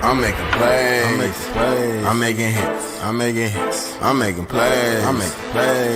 I'm making plays. I'm making hits. I'm making plays.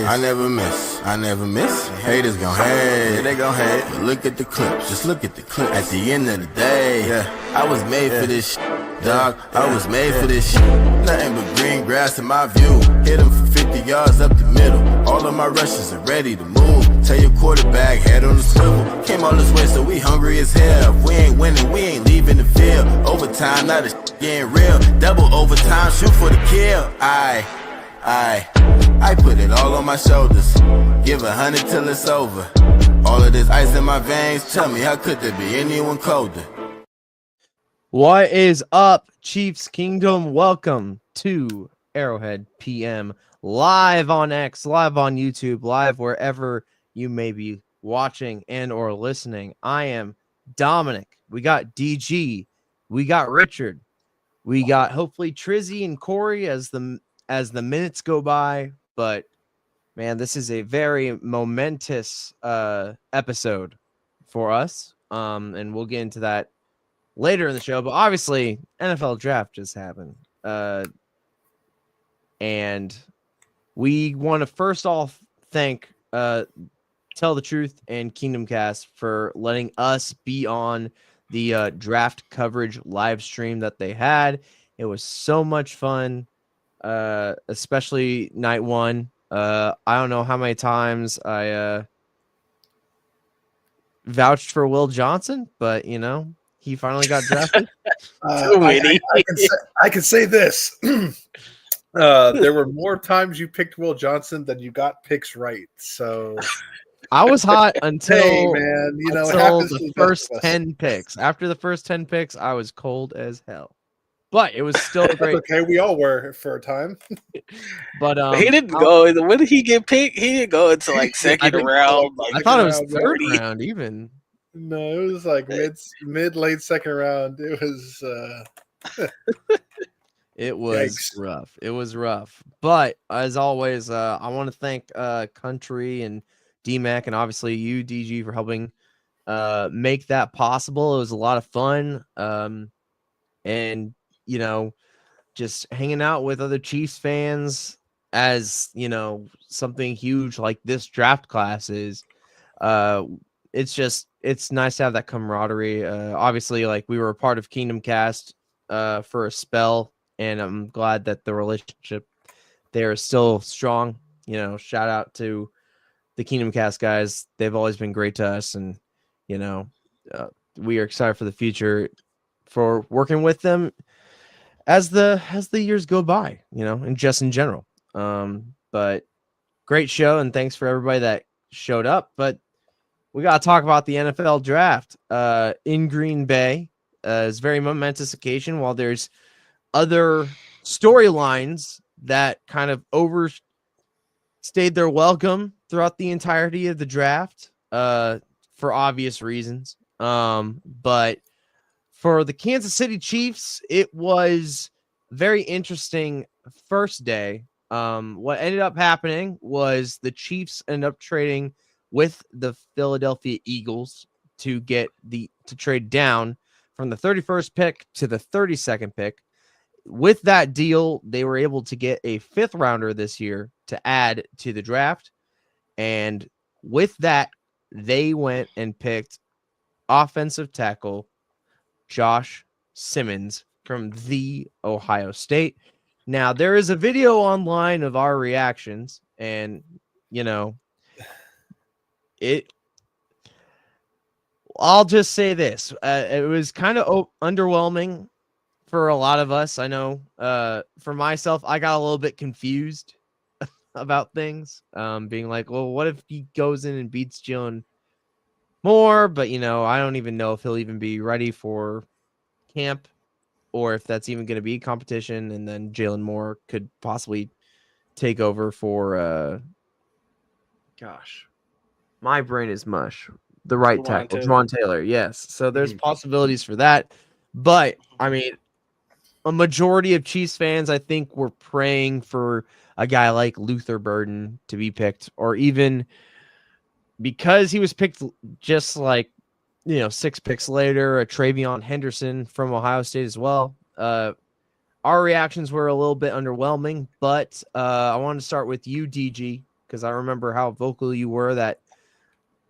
I never miss. Haters gon' hate. Yeah, they gon' hate. But look at the clips. Just look at the clips. At the end of the day, I was made for this shit, dog. I was made for this shit. Nothing but green grass in my view. Hit him for 50 yards up the middle. All of my rushes are ready to move. Tell your quarterback, head on the swivel. Came all this way, so we hungry as hell. If we ain't winning, we ain't leaving the field. Overtime, now the shit getting real. Double overtime, shoot for the kill. I put it all on my shoulders. Give 100 till it's over. All of this ice in my veins, tell me, how could there be anyone colder? What is up, Chiefs Kingdom? Welcome to Arrowhead PM, live on X, live on YouTube, live wherever you may be watching and or listening. I am Dominic. We got DG. We got Richard. We got hopefully Trizzy and Corey as the minutes go by. But man, this is a very momentous episode for us. And we'll get into that later in the show. But obviously, NFL draft just happened. And we want to first off thank Tell the Truth and Kingdom Cast for letting us be on the draft coverage live stream that they had. It was so much fun, especially night one. I don't know how many times I vouched for Will Johnson, but you know, he finally got drafted. I can say this. There were more times you picked Will Johnson than you got picks right. So I was hot until, hey, man, you know, until the first 10 picks. After the first 10 picks, I was cold as hell. But it was still great. Okay, we all were for a time. But he didn't go. When did he get picked? He didn't go into like second round. I thought it was third round even. No, it was like mid late second round. It was it was rough. It was rough. But as always, I want to thank Country and DMAC and obviously you, DG, for helping make that possible. It was a lot of fun. And you know, just hanging out with other Chiefs fans as, you know, something huge like this draft class is, it's nice to have that camaraderie. Obviously, like, we were a part of Kingdom Cast for a spell, and I'm glad that the relationship there is still strong. You know, shout out to the Kingdom Cast guys. They've always been great to us, and, you know, we are excited for the future for working with them as the years go by, you know, and just in general. But great show, and thanks for everybody that showed up. But we got to talk about the NFL draft in Green Bay. It's a very momentous occasion. While there's other storylines that kind of overstayed their welcome throughout the entirety of the draft for obvious reasons. But for the Kansas City Chiefs, it was very interesting first day. What ended up happening was the Chiefs ended up trading with the Philadelphia Eagles to trade down from the 31st pick to the 32nd pick. With that deal, they were able to get a 5th rounder this year to add to the draft. And with that, they went and picked offensive tackle Josh Simmons from the Ohio State. Now, there is a video online of our reactions, and, you know, I'll just say this. It was kind of underwhelming for a lot of us. I know for myself, I got a little bit confused about things, being like, well, what if he goes in and beats Jalen Moore? But, you know, I don't even know if he'll even be ready for camp or if that's even going to be competition. And then Jalen Moore could possibly take over for, my brain is mush. The right tackle, Juwan Taylor. Yes. So there's possibilities for that. But, I mean, a majority of Chiefs fans, I think, were praying for a guy like Luther Burden to be picked, or even because he was picked just like, you know, 6 picks later, a Travion Henderson from Ohio State as well. Our reactions were a little bit underwhelming, but I want to start with you, DG, because I remember how vocal you were that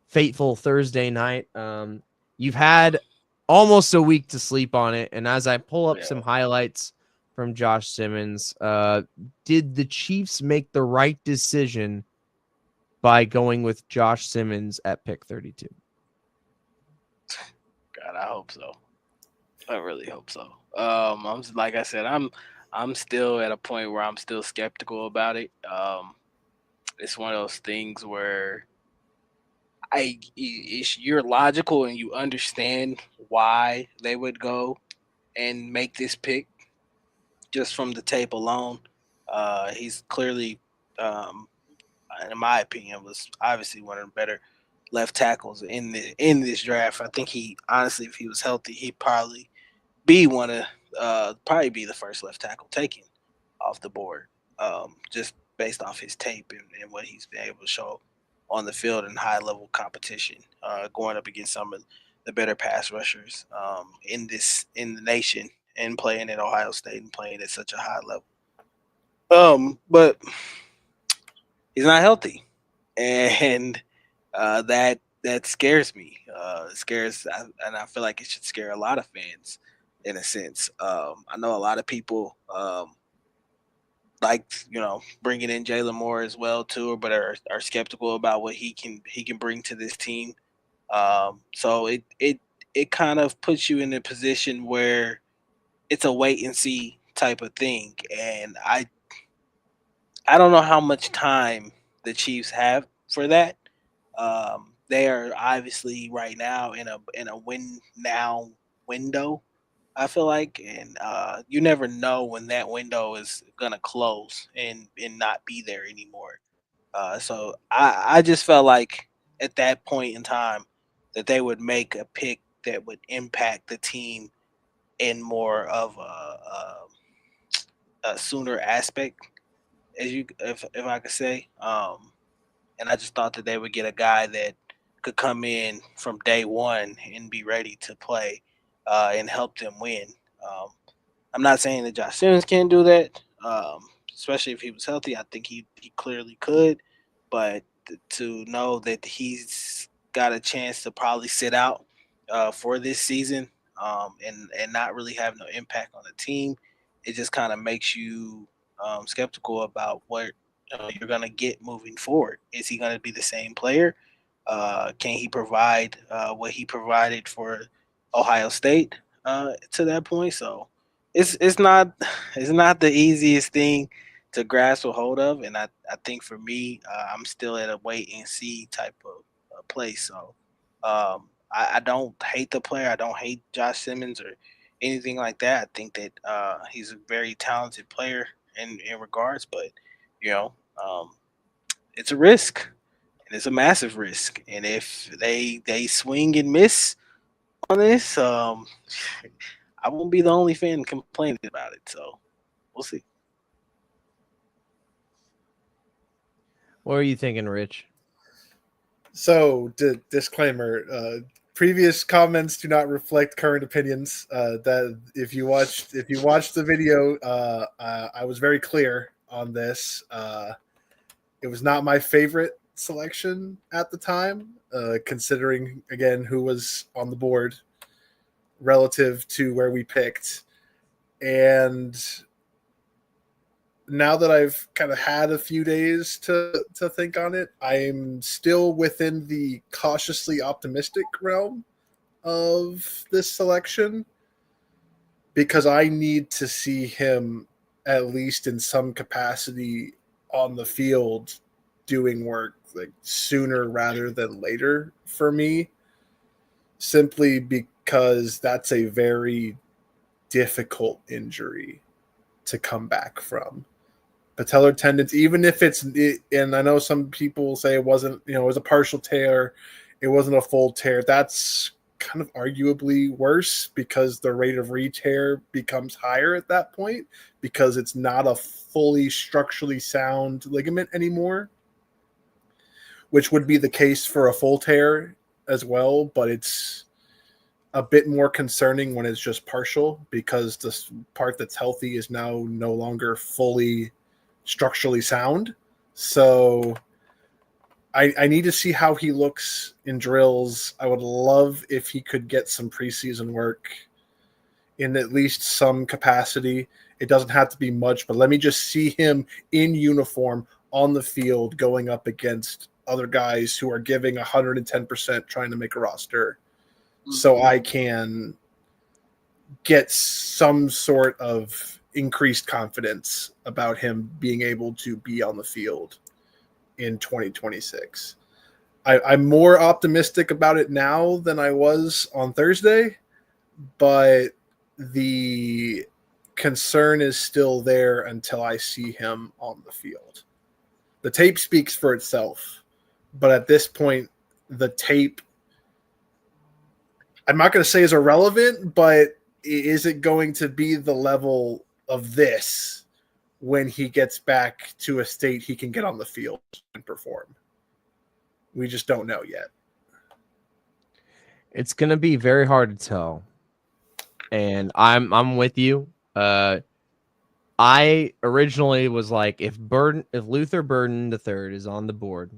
fateful Thursday night. You've had almost a week to sleep on it, and as I pull up some highlights from Josh Simmons, did the Chiefs make the right decision by going with Josh Simmons at pick 32? God, I hope so. I really hope so. Like I said, I'm still at a point where I'm still skeptical about it. It's one of those things where you're logical and you understand why they would go and make this pick just from the tape alone. He's clearly, um, in my opinion, was obviously one of the better left tackles in this draft. I think he honestly, if he was healthy, he'd probably probably be the first left tackle taken off the board, just based off his tape and what he's been able to show on the field in high level competition, going up against some of the better pass rushers in the nation, and playing at Ohio State and playing at such a high level. But he's not healthy, and that scares me. And I feel like it should scare a lot of fans in a sense. I know a lot of people like bringing in Jalen Moore as well too, but are skeptical about what he can bring to this team. So it kind of puts you in a position where it's a wait and see type of thing, and I don't know how much time the Chiefs have for that. They are obviously right now in a win now window. I feel like, and you never know when that window is gonna close and not be there anymore. So I just felt like at that point in time that they would make a pick that would impact the team in more of a sooner aspect, as you if I could say. And I just thought that they would get a guy that could come in from day one and be ready to play and help them win. Um, I'm not saying that Josh Simmons can't do that, especially if he was healthy. I think he clearly could, but to know that he's got a chance to probably sit out for this season, and not really have no impact on the team, it just kind of makes you skeptical about what you're going to get moving forward. Is he going to be the same player? Can he provide what he provided for Ohio State to that point? So it's not it's not the easiest thing to grasp a hold of, and I think for me, I'm still at a wait and see type of place. So I don't hate the player. I don't hate Josh Simmons or anything like that. I think that he's a very talented player in regards, but you know, um, it's a risk, and it's a massive risk. And if they swing and miss on this, I won't be the only fan complaining about it. So we'll see. What are you thinking, Rich? So, disclaimer: previous comments do not reflect current opinions. That if you watched the video, I was very clear on this. It was not my favorite selection at the time, considering again who was on the board relative to where we picked, and now that I've kind of had a few days to think on it, I'm still within the cautiously optimistic realm of this selection because I need to see him at least in some capacity on the field doing work like sooner rather than later for me, simply because that's a very difficult injury to come back from. Patellar tendons, even if and I know some people say it wasn't, it was a partial tear, it wasn't a full tear. That's kind of arguably worse because the rate of re-tear becomes higher at that point because it's not a fully structurally sound ligament anymore, which would be the case for a full tear as well. But it's a bit more concerning when it's just partial, because the part that's healthy is now no longer fully structurally sound. So I need to see how he looks in drills. I would love if he could get some preseason work in at least some capacity. It doesn't have to be much, but let me just see him in uniform on the field going up against other guys who are giving 110% trying to make a roster, so I can get some sort of increased confidence about him being able to be on the field in 2026. I'm more optimistic about it now than I was on Thursday, but the concern is still there until I see him on the field. The tape speaks for itself, but at this point, the tape, I'm not going to say is irrelevant, but is it going to be the level of this when he gets back to a state he can get on the field and perform? We just don't know yet. It's going to be very hard to tell. And I'm with you. I originally was like, if Luther Burden III is on the board,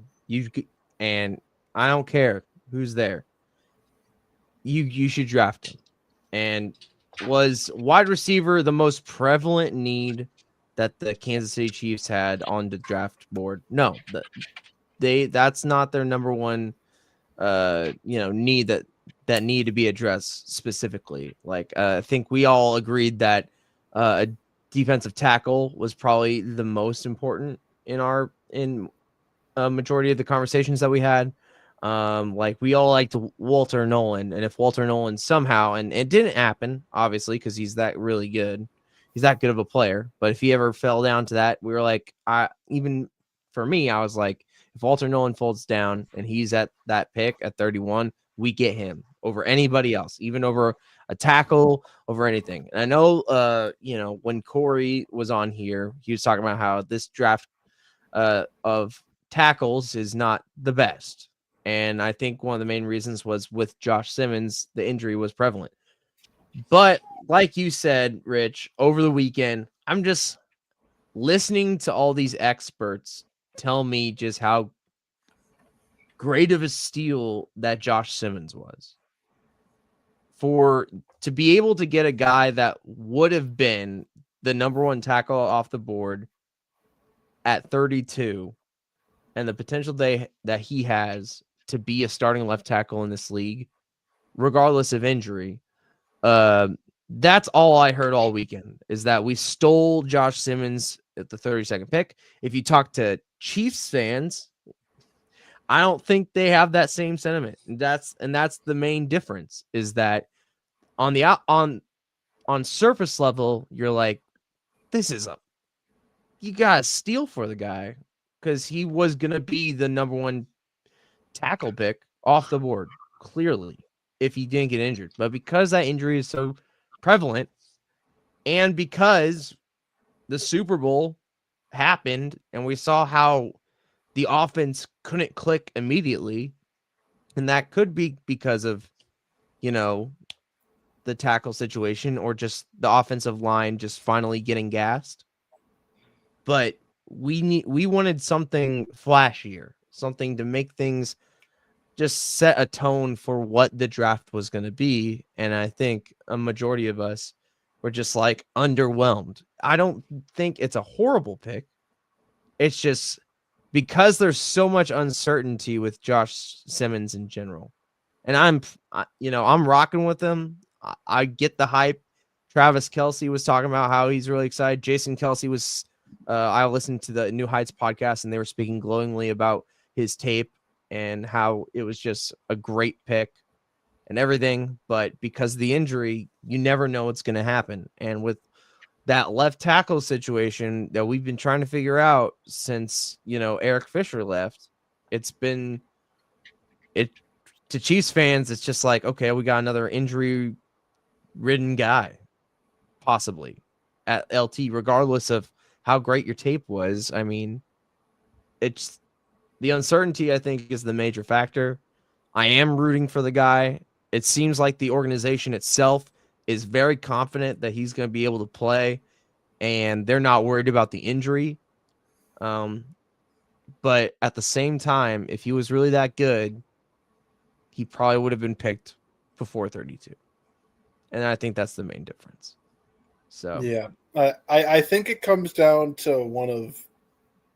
and I don't care who's there, you should draft him. And was wide receiver the most prevalent need that the Kansas City Chiefs had on the draft board? No, that's not their number one need that need to be addressed specifically. Like I think we all agreed that a defensive tackle was probably the most important in a majority of the conversations that we had. Like we all liked Walter Nolan, and if Walter Nolan somehow, and it didn't happen, obviously, because he's that really good, he's that good of a player. But if he ever fell down to that, we were like, even for me, I was like, if Walter Nolan folds down and he's at that pick at 31, we get him over anybody else, even over a tackle, over anything. And I know, when Corey was on here, he was talking about how this draft of tackles is not the best. And I think one of the main reasons was with Josh Simmons, the injury was prevalent. But like you said, Rich, over the weekend, I'm just listening to all these experts tell me just how great of a steal that Josh Simmons was. To be able to get a guy that would have been the number one tackle off the board at 32, and the potential that he has to be a starting left tackle in this league, regardless of injury. That's all I heard all weekend, is that we stole Josh Simmons at the 32nd pick. If you talk to Chiefs fans, I don't think they have that same sentiment. And that's the main difference, is that on the on surface level, you're like, you got to steal for the guy, because he was going to be the number one tackle pick off the board, clearly, if he didn't get injured. But because that injury is so prevalent, and because the Super Bowl happened and we saw how the offense couldn't click immediately, and that could be because of, the tackle situation, or just the offensive line just finally getting gassed. But we wanted something flashier, something to make things just set a tone for what the draft was going to be. And I think a majority of us were just like underwhelmed. I don't think it's a horrible pick. It's just because there's so much uncertainty with Josh Simmons in general. And I'm rocking with him. I get the hype. Travis Kelce was talking about how he's really excited. Jason Kelce was, I listened to the New Heights podcast, and they were speaking glowingly about his tape and how it was just a great pick and everything. But because of the injury, you never know what's going to happen. And with that left tackle situation that we've been trying to figure out since, Eric Fisher left, to Chiefs fans, it's just like, okay, we got another injury-ridden guy, possibly, at LT, regardless of how great your tape was. I mean, it's the uncertainty, I think, is the major factor. I am rooting for the guy. it seems like the organization itself is very confident that he's going to be able to play, and they're not worried about the injury. But at the same time, if he was really that good, he probably would have been picked before 32. And I think that's the main difference. So yeah, I think it comes down to one of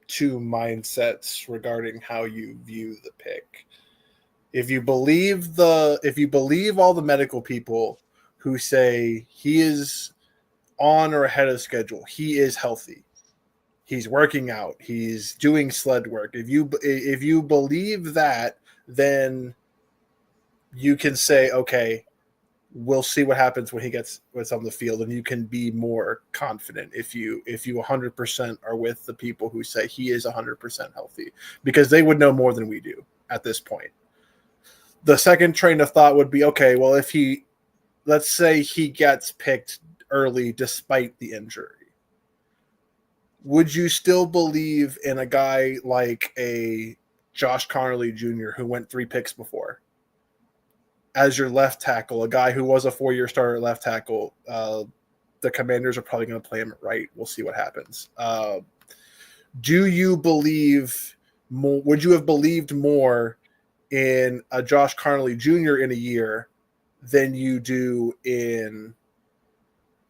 two mindsets regarding how you view the pick. If you believe all the medical people who say he is on or ahead of schedule, he is healthy, he's working out, he's doing sled work. If you believe that, then you can say, okay, we'll see what happens when he gets what's on the field, and you can be more confident if you 100% are with the people who say he is 100% healthy, because they would know more than we do at this point. The second train of thought would be, okay, well, if let's say he gets picked early despite the injury, would you still believe in a guy like a Josh Connerly Jr. who went 3 picks before as your left tackle, a guy who was a 4-year starter at left tackle? The Commanders are probably going to play him at right. We'll see what happens. Do you believe more? Would you have believed more in a Josh Connerly Jr. in a year than you do in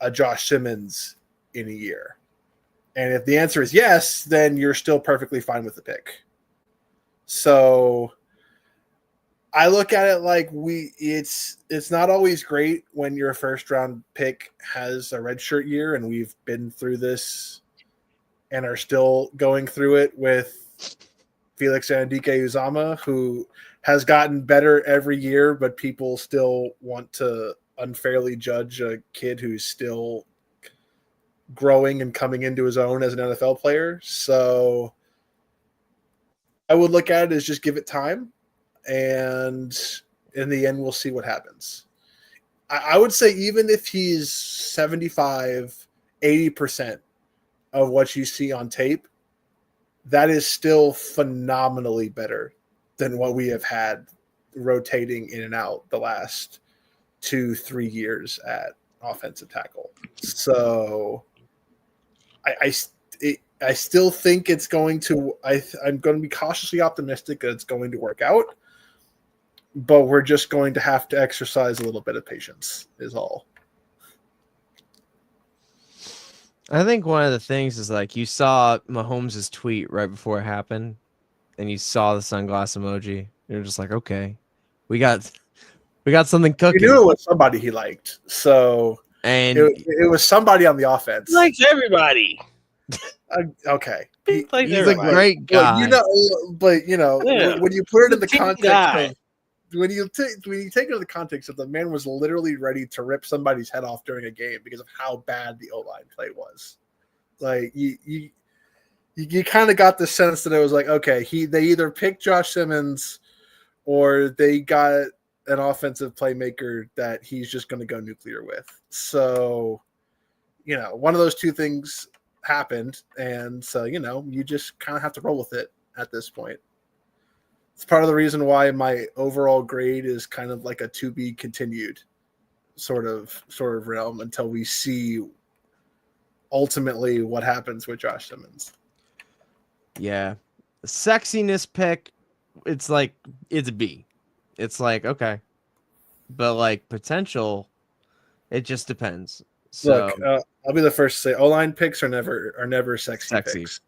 a Josh Simmons in a year? And if the answer is yes, then you're still perfectly fine with the pick. So I look at it like it's not always great when your first round pick has a redshirt year, and we've been through this and are still going through it with Felix Anudike-Uzomah, who has gotten better every year, but people still want to unfairly judge a kid who's still growing and coming into his own as an NFL player. So I would look at it as just give it time, and in the end, we'll see what happens. I would say even if he's 75, 80% of what you see on tape, that is still phenomenally better than what we have had rotating in and out the last 2-3 years at offensive tackle. So I still think it's going to I'm going to be cautiously optimistic that it's going to work out, but we're just going to have to exercise a little bit of patience is all. I think one of the things is, like, you saw Mahomes' tweet right before it happened, and you saw the sunglass emoji. You're just like, okay, we got something cooking. You knew it was somebody he liked, so And it was somebody on the offense. He likes everybody. Okay, He likes he's a everybody. great guy. But Yeah. when you put it in the He's a team context guy. of when you take it in the context of the man was literally ready to rip somebody's head off during a game because of how bad the O-line play was. Like you kind of got the sense that it was like, okay, they either picked Josh Simmons or they got an offensive playmaker that he's just going to go nuclear with. So, one of those two things happened, and so you just kind of have to roll with it at this point. It's part of the reason why my overall grade is kind of like a to be continued sort of realm until we see ultimately what happens with Josh Simmons. Yeah. The sexiness pick, it's like, it's a B. It's like, okay. But like potential, it just depends. So Look, I'll be the first to say O-line picks are never sexy picks.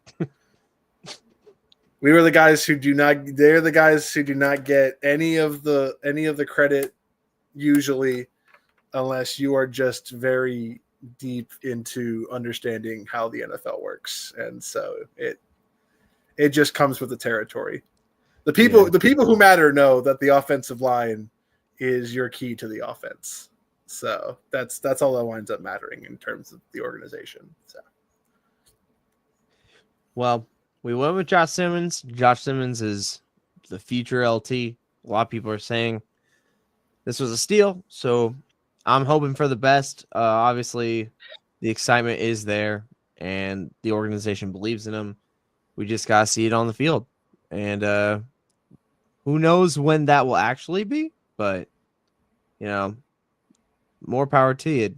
We were the guys who they're the guys who do not get any of the credit usually, unless you are just very deep into understanding how the NFL works. And so it just comes with the territory. The people who matter know that the offensive line is your key to the offense. So that's all that winds up mattering in terms of the organization. So well, we went with Josh Simmons. Josh Simmons is the future LT. A lot of people are saying this was a steal, so I'm hoping for the best. Obviously, the excitement is there, and the organization believes in him. We just got to see it on the field. And who knows when that will actually be, but you know, more power to you.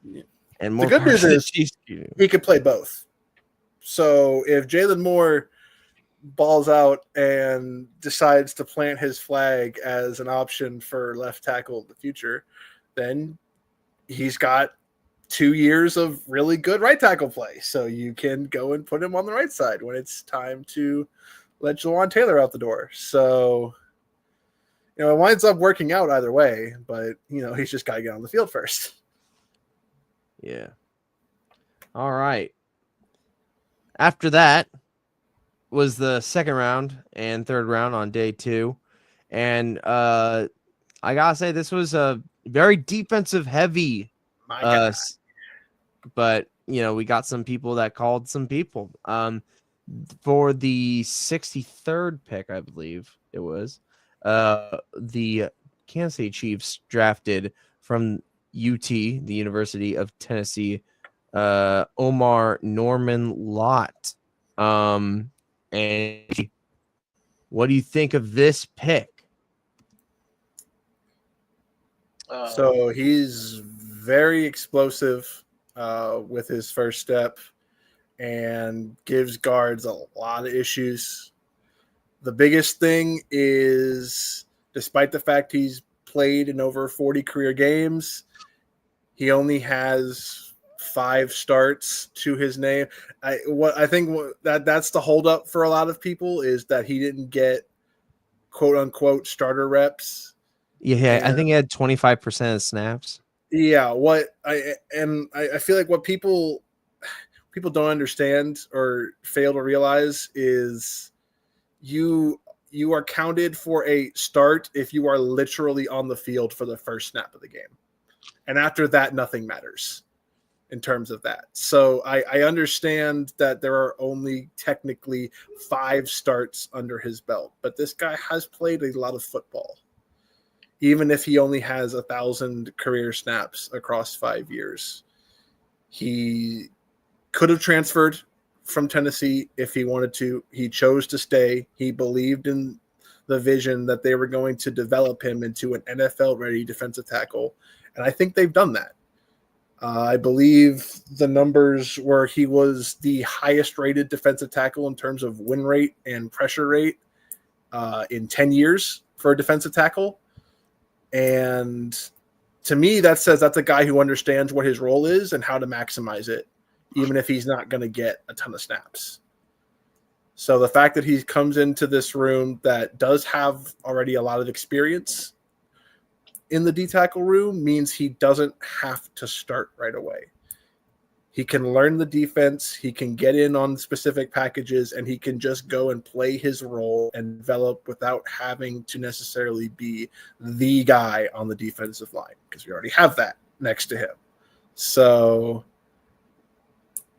Yeah. And The more good power news to the is Chiefs. he could play both. So if Jalen Moore balls out and decides to plant his flag as an option for left tackle in the future, then he's got 2 years of really good right tackle play. So you can go and put him on the right side when it's time to let Jawan Taylor out the door. So, it winds up working out either way, but, he's just got to get on the field first. Yeah. All right. After that was the second round and third round on day 2. And I got to say, this was a very defensive heavy. My God. But, we got some people that called some people. For the 63rd pick, I believe it was, the Kansas City Chiefs drafted from UT, the University of Tennessee, Omar Norman-Lott. And what do you think of this pick? So he's very explosive with his first step and gives guards a lot of issues. The biggest thing is, despite the fact he's played in over 40 career games, he only has 5 starts to his name. I think that's the holdup for a lot of people is that he didn't get quote unquote starter reps. Yeah, I think he had 25% of snaps. Yeah, I feel like what people don't understand or fail to realize is you are counted for a start if you are literally on the field for the first snap of the game. And after that, nothing matters in terms of that. So I understand that there are only technically 5 starts under his belt, but this guy has played a lot of football. Even if he only has 1,000 career snaps across 5 years, he could have transferred from Tennessee if he wanted to. He chose to stay. He believed in the vision that they were going to develop him into an NFL-ready defensive tackle, and I think they've done that. I believe the numbers where he was the highest-rated defensive tackle in terms of win rate and pressure rate in 10 years for a defensive tackle. And to me, that says that's a guy who understands what his role is and how to maximize it, even if he's not going to get a ton of snaps. So the fact that he comes into this room that does have already a lot of experience in the D-tackle room means he doesn't have to start right away. He can learn the defense, he can get in on specific packages, and he can just go and play his role and develop without having to necessarily be the guy on the defensive line, because we already have that next to him. So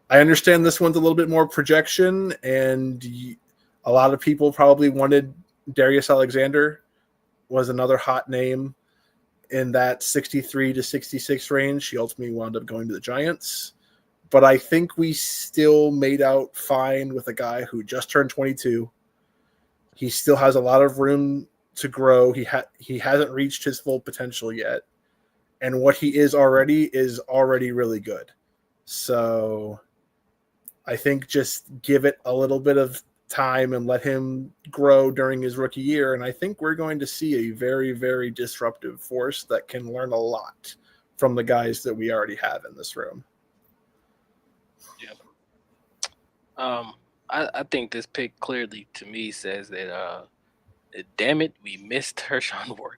I understand this one's a little bit more projection, and a lot of people probably wanted Darius Alexander was another hot name in that 63 to 66 range. He ultimately wound up going to the Giants. But I think we still made out fine with a guy who just turned 22. He still has a lot of room to grow. He hasn't reached his full potential yet. And what he is already really good. So I think just give it a little bit of time and let him grow during his rookie year. And I think we're going to see a very, very disruptive force that can learn a lot from the guys that we already have in this room. I think this pick clearly to me says that damn it, we missed Hershon Ward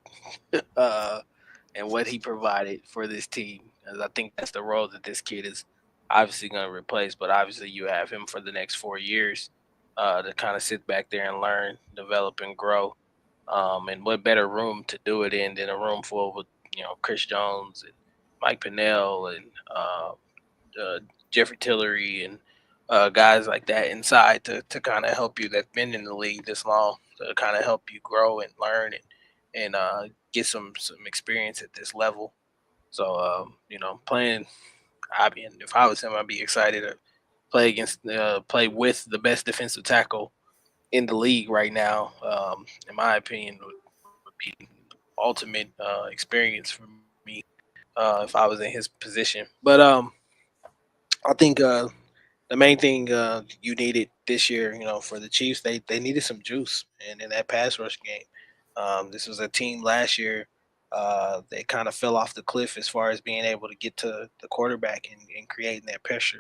and what he provided for this team. As I think that's the role that this kid is obviously going to replace, but obviously you have him for the next 4 years to kind of sit back there and learn, develop, and grow. And what better room to do it in than a room full with Chris Jones and Mike Pennell and Jeffrey Tillery and guys like that inside to kind of help you that's been in the league this long to kind of help you grow and learn and get some experience at this level. So playing. I mean, if I was him, I'd be excited to play with the best defensive tackle in the league right now. In my opinion, would be ultimate experience for me if I was in his position. But I think the main thing you needed this year, for the Chiefs, they needed some juice and in that pass rush game. This was a team last year. They kind of fell off the cliff as far as being able to get to the quarterback and creating that pressure.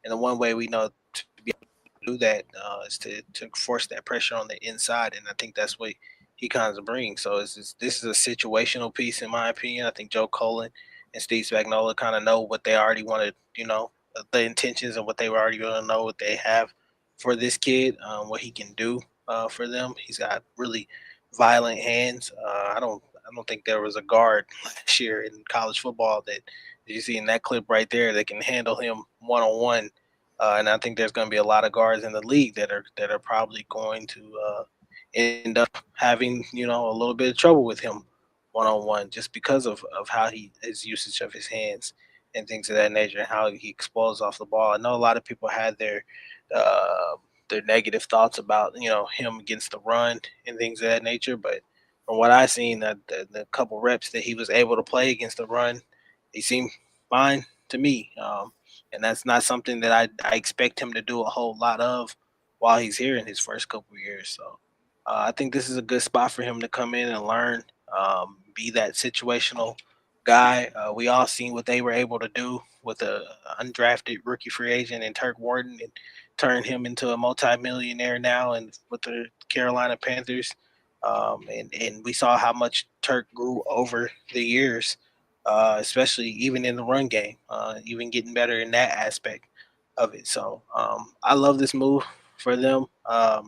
And the one way we know to be able to do that is to force that pressure on the inside. And I think that's what he kind of brings. So this is a situational piece, in my opinion. I think Joe Colin and Steve Spagnuolo kind of know what they already wanted, the intentions and what they were already going to know what they have for this kid, what he can do for them. He's got really violent hands. I don't think there was a guard last year in college football that you see in that clip right there that can handle him one on one. And I think there's going to be a lot of guards in the league that are probably going to end up having a little bit of trouble with him one on one just because of how his usage of his hands and things of that nature and how he explodes off the ball. I know a lot of people had their negative thoughts about him against the run and things of that nature, but from what I seen, that the couple reps that he was able to play against the run, he seemed fine to me. And that's not something that I expect him to do a whole lot of while he's here in his first couple years. So I think this is a good spot for him to come in and learn, be that situational guy. We all seen what they were able to do with a undrafted rookie free agent and Turk Wharton and turn him into a multimillionaire now and with the Carolina Panthers. And we saw how much Turk grew over the years, especially even in the run game, even getting better in that aspect of it. So I love this move for them. I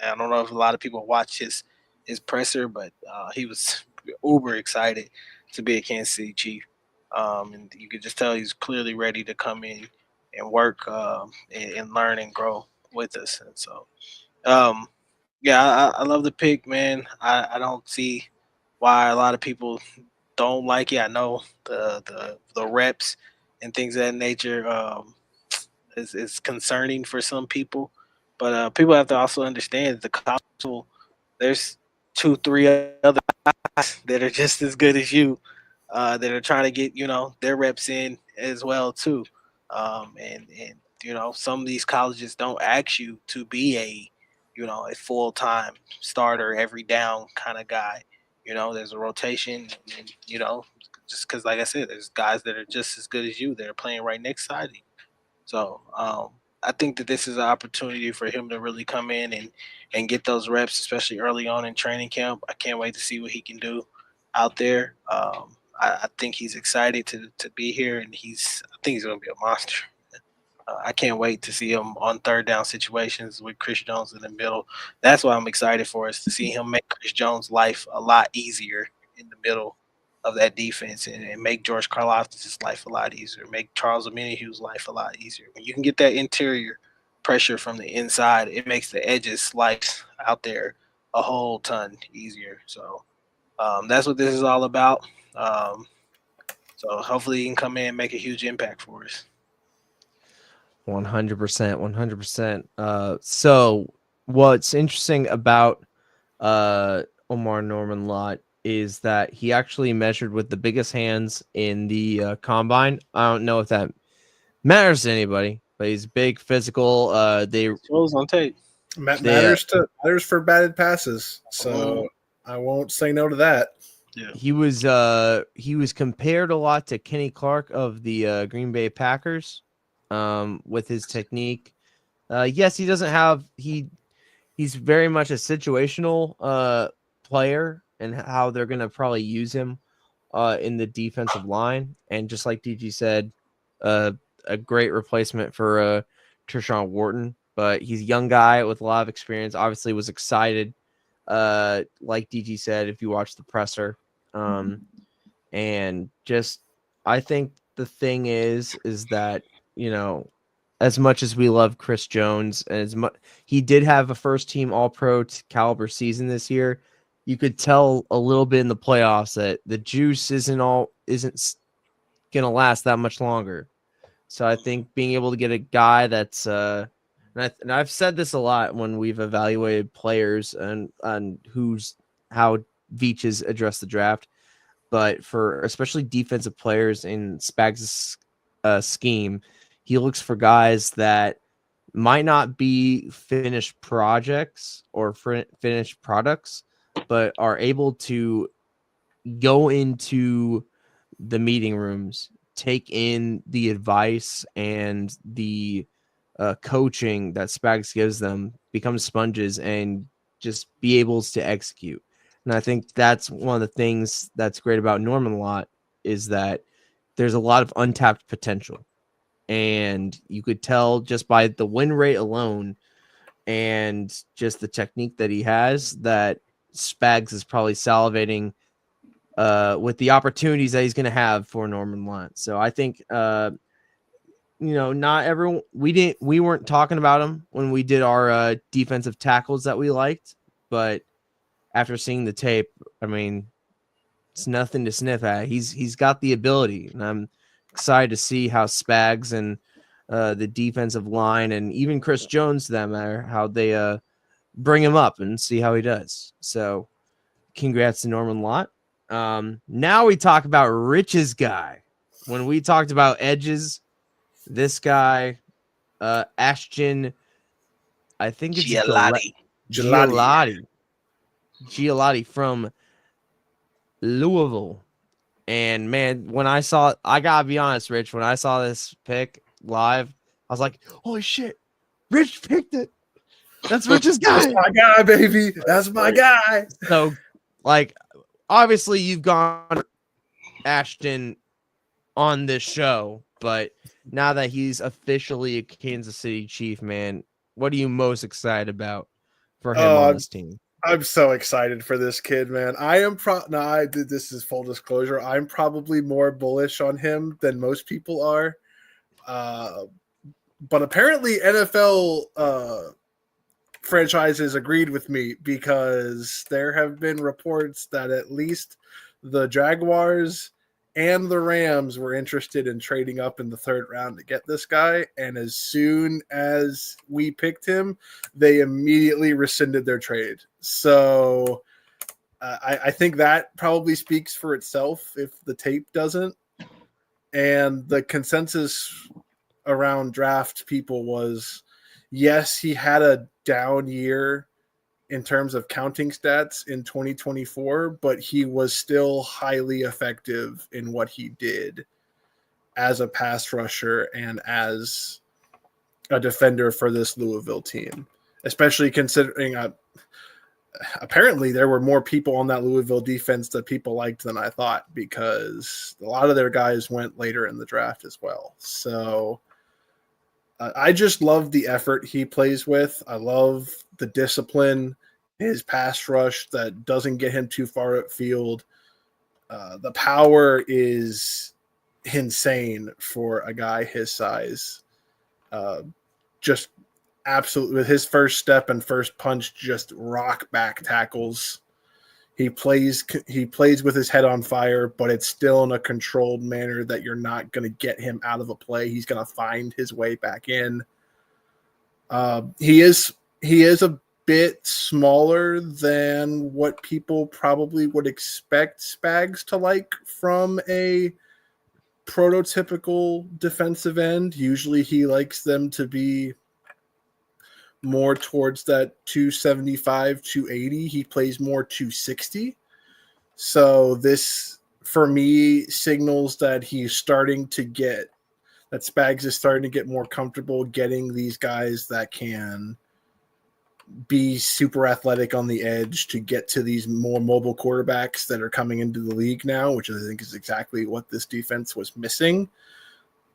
don't know if a lot of people watch his presser, but he was uber excited to be a Kansas City Chief, and you could just tell he's clearly ready to come in and work and learn and grow with us. And so, um, yeah, I love the pick, man. I don't see why a lot of people don't like it. I know the reps and things of that nature is concerning for some people, but people have to also understand the college level, there's two, three other guys that are just as good as you that are trying to get their reps in as well too. And some of these colleges don't ask you to be a full time starter every down kind of guy. There's a rotation, and just because like I said, there's guys that are just as good as you that are playing right next side of you. So I think that this is an opportunity for him to really come in and get those reps, especially early on in training camp. I can't wait to see what he can do out there. I think he's excited to be here, and I think he's going to be a monster. I can't wait to see him on third down situations with Chris Jones in the middle. That's what I'm excited for, is to see him make Chris Jones' life a lot easier in the middle of that defense and make George Karlaftis' life a lot easier, make Charles Omenihu's life a lot easier. When you can get that interior pressure from the inside, it makes the edges life out there a whole ton easier. So that's what this is all about. So hopefully he can come in and make a huge impact for us. 100%, 100%. So what's interesting about Omar Norman-Lott is that he actually measured with the biggest hands in the combine. I don't know if that matters to anybody, but he's big, physical. They shows on tape. Matters for batted passes, so I won't say no to that. Yeah. He was compared a lot to Kenny Clark of the Green Bay Packers, with his technique. Yes, he doesn't have he's very much a situational player and how they're gonna probably use him in the defensive line. And just like DG said, a great replacement for Tershawn Wharton. But he's a young guy with a lot of experience. Obviously was excited, like DG said, if you watch the presser. And just I think the thing is that, as much as we love Chris Jones, and as much he did have a first team all pro caliber season this year, you could tell a little bit in the playoffs that the juice isn't gonna last that much longer. So I think being able to get a guy that's and I've said this a lot when we've evaluated players and how Veach has addressed the draft. But for especially defensive players in Spags' scheme, he looks for guys that might not be finished projects or finished products, but are able to go into the meeting rooms, take in the advice and the coaching that Spags gives them, become sponges, and just be able to execute. And I think that's one of the things that's great about Norman-Lott is that there's a lot of untapped potential. And you could tell just by the win rate alone and just the technique that he has that Spags is probably salivating with the opportunities that he's going to have for Norman-Lott. So I think, not everyone, we weren't talking about him when we did our defensive tackles that we liked, but after seeing the tape, I mean, it's nothing to sniff at. He's got the ability, and I'm excited to see how Spags and the defensive line and even Chris Jones, to that matter, how they bring him up and see how he does. So, congrats to Norman-Lott. Now we talk about Rich's guy. When we talked about edges, this guy, Ashton, I think it's Gialotti from Louisville. And man, when I saw, I gotta be honest, Rich, when I saw this pick live, I was like, holy shit, Rich picked it. That's Rich's guy. That's my guy, baby. That's my guy. So, like, obviously you've gone Ashton on this show, but now that he's officially a Kansas City Chief, man, what are you most excited about for him on this team? I'm so excited for this kid, man. This is full disclosure. I'm probably more bullish on him than most people are. But apparently NFL franchises agreed with me because there have been reports that at least the Jaguars and the Rams were interested in trading up in the third round to get this guy. And as soon as we picked him, they immediately rescinded their trade. So I think that probably speaks for itself if the tape doesn't. And the consensus around draft people was, yes, he had a down year in terms of counting stats in 2024, but he was still highly effective in what he did as a pass rusher and as a defender for this Louisville team, especially considering apparently there were more people on that Louisville defense that people liked than I thought, because a lot of their guys went later in the draft as well. So I just love the effort he plays with. I love the discipline, his pass rush that doesn't get him too far upfield. The power is insane for a guy his size. Just absolutely, with his first step and first punch, just rock back tackles. He plays with his head on fire, but it's still in a controlled manner that you're not going to get him out of a play. He's going to find his way back in. He is a bit smaller than what people probably would expect Spags to like from a prototypical defensive end. Usually he likes them to be more towards that 275, 280. He plays more 260. So this, for me, signals that that Spags is starting to get more comfortable getting these guys that can be super athletic on the edge to get to these more mobile quarterbacks that are coming into the league now, which I think is exactly what this defense was missing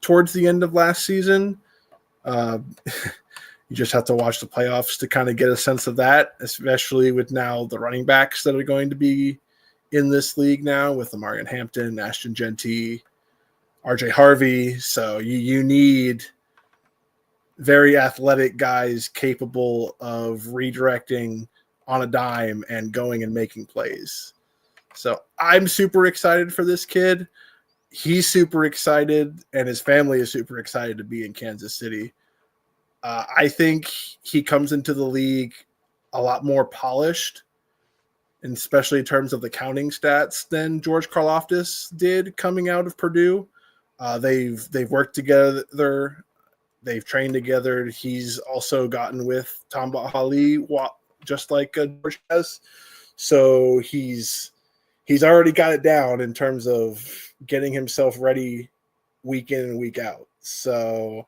towards the end of last season. You just have to watch the playoffs to kind of get a sense of that, especially with now the running backs that are going to be in this league now with Amarian Hampton, Ashton Genty, RJ Harvey. So you need very athletic guys capable of redirecting on a dime and going and making plays. So I'm super excited for this kid. He's super excited, and his family is super excited to be in Kansas City. I think he comes into the league a lot more polished and especially in terms of the counting stats, than George Karlaftis did coming out of Purdue. They've worked together. They've trained together. He's also gotten with Tamba Hali, just like George has. So he's already got it down in terms of getting himself ready week in and week out. So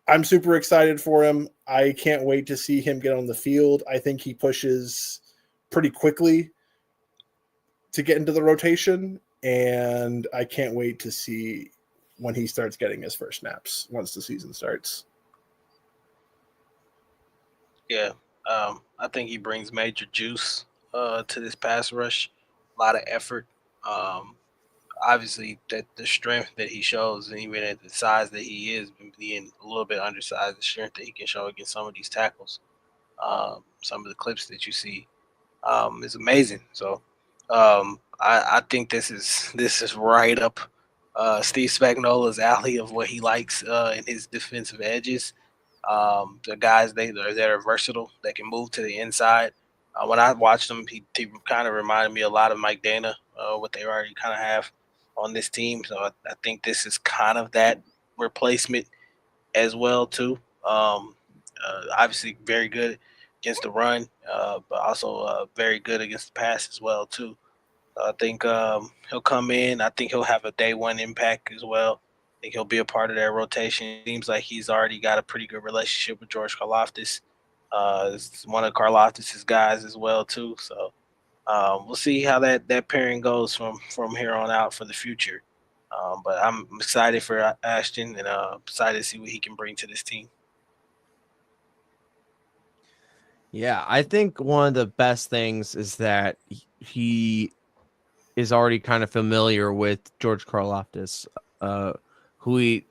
I'm super excited for him. I can't wait to see him get on the field. I think he pushes pretty quickly to get into the rotation, and I can't wait to see when he starts getting his first snaps once the season starts. Yeah, I think he brings major juice to this pass rush. A lot of effort. Obviously, that the strength that he shows, and even at the size that he is, being a little bit undersized, the strength that he can show against some of these tackles, some of the clips that you see, is amazing. So, I think this is right up Steve Spagnola's alley of what he likes in his defensive edges. The guys that are versatile, that can move to the inside. When I watched him, he kind of reminded me a lot of Mike Dana, what they already kind of have on this team. So I think this is kind of that replacement as well too. Obviously, very good against the run, but also very good against the pass as well too. I think he'll come in. I think he'll have a day one impact as well. I think he'll be a part of that rotation. It seems like he's already got a pretty good relationship with George Karlaftis. It's one of Karlaftis' guys as well too. So we'll see how that pairing goes from here on out for the future. But I'm excited for Ashton and excited to see what he can bring to this team. Yeah, I think one of the best things is that he is already kind of familiar with George Karlaftis, who he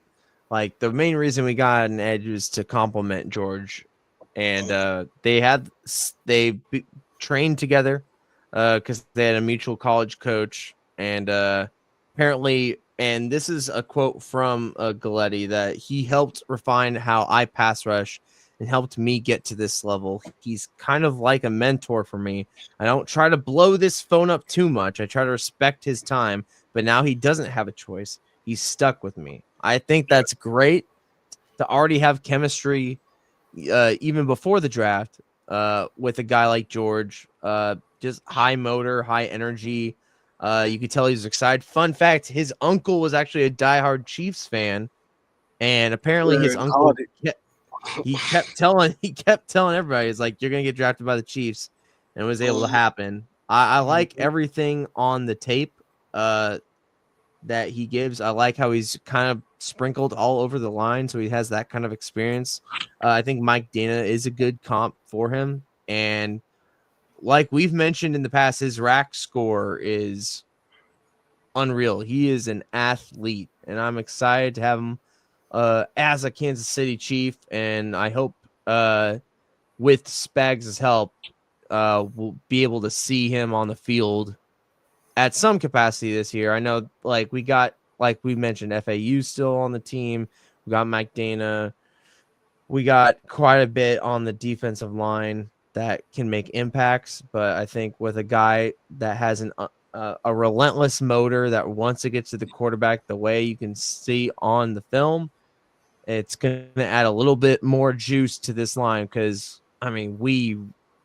like. The main reason we got an edge was to compliment George, and they trained together because they had a mutual college coach, and apparently, and this is a quote from Galletti, that he helped refine how I pass rush and helped me get to this level. He's kind of like a mentor for me. I don't try to blow this phone up too much. I try to respect his time, but now he doesn't have a choice. He's stuck with me. I think that's great to already have chemistry even before the draft with a guy like George. Just high motor, high energy. You could tell he's excited. Fun fact, his uncle was actually a diehard Chiefs fan, and apparently his uncle he kept telling everybody, he's like, you're gonna get drafted by the Chiefs, and it was able to happen. I like everything on the tape that he gives. I like how he's kind of sprinkled all over the line, so he has that kind of experience. I think Mike Dana is a good comp for him, and like we've mentioned in the past, his rack score is unreal. He is an athlete, and I'm excited to have him as a Kansas City Chief, and I hope with Spags' help, we'll be able to see him on the field at some capacity this year. I know, like we mentioned, FAU still on the team. We got Mike Dana. We got quite a bit on the defensive line that can make impacts, but I think with a guy that has a relentless motor that wants to get to the quarterback the way you can see on the film, it's going to add a little bit more juice to this line, because, I mean, we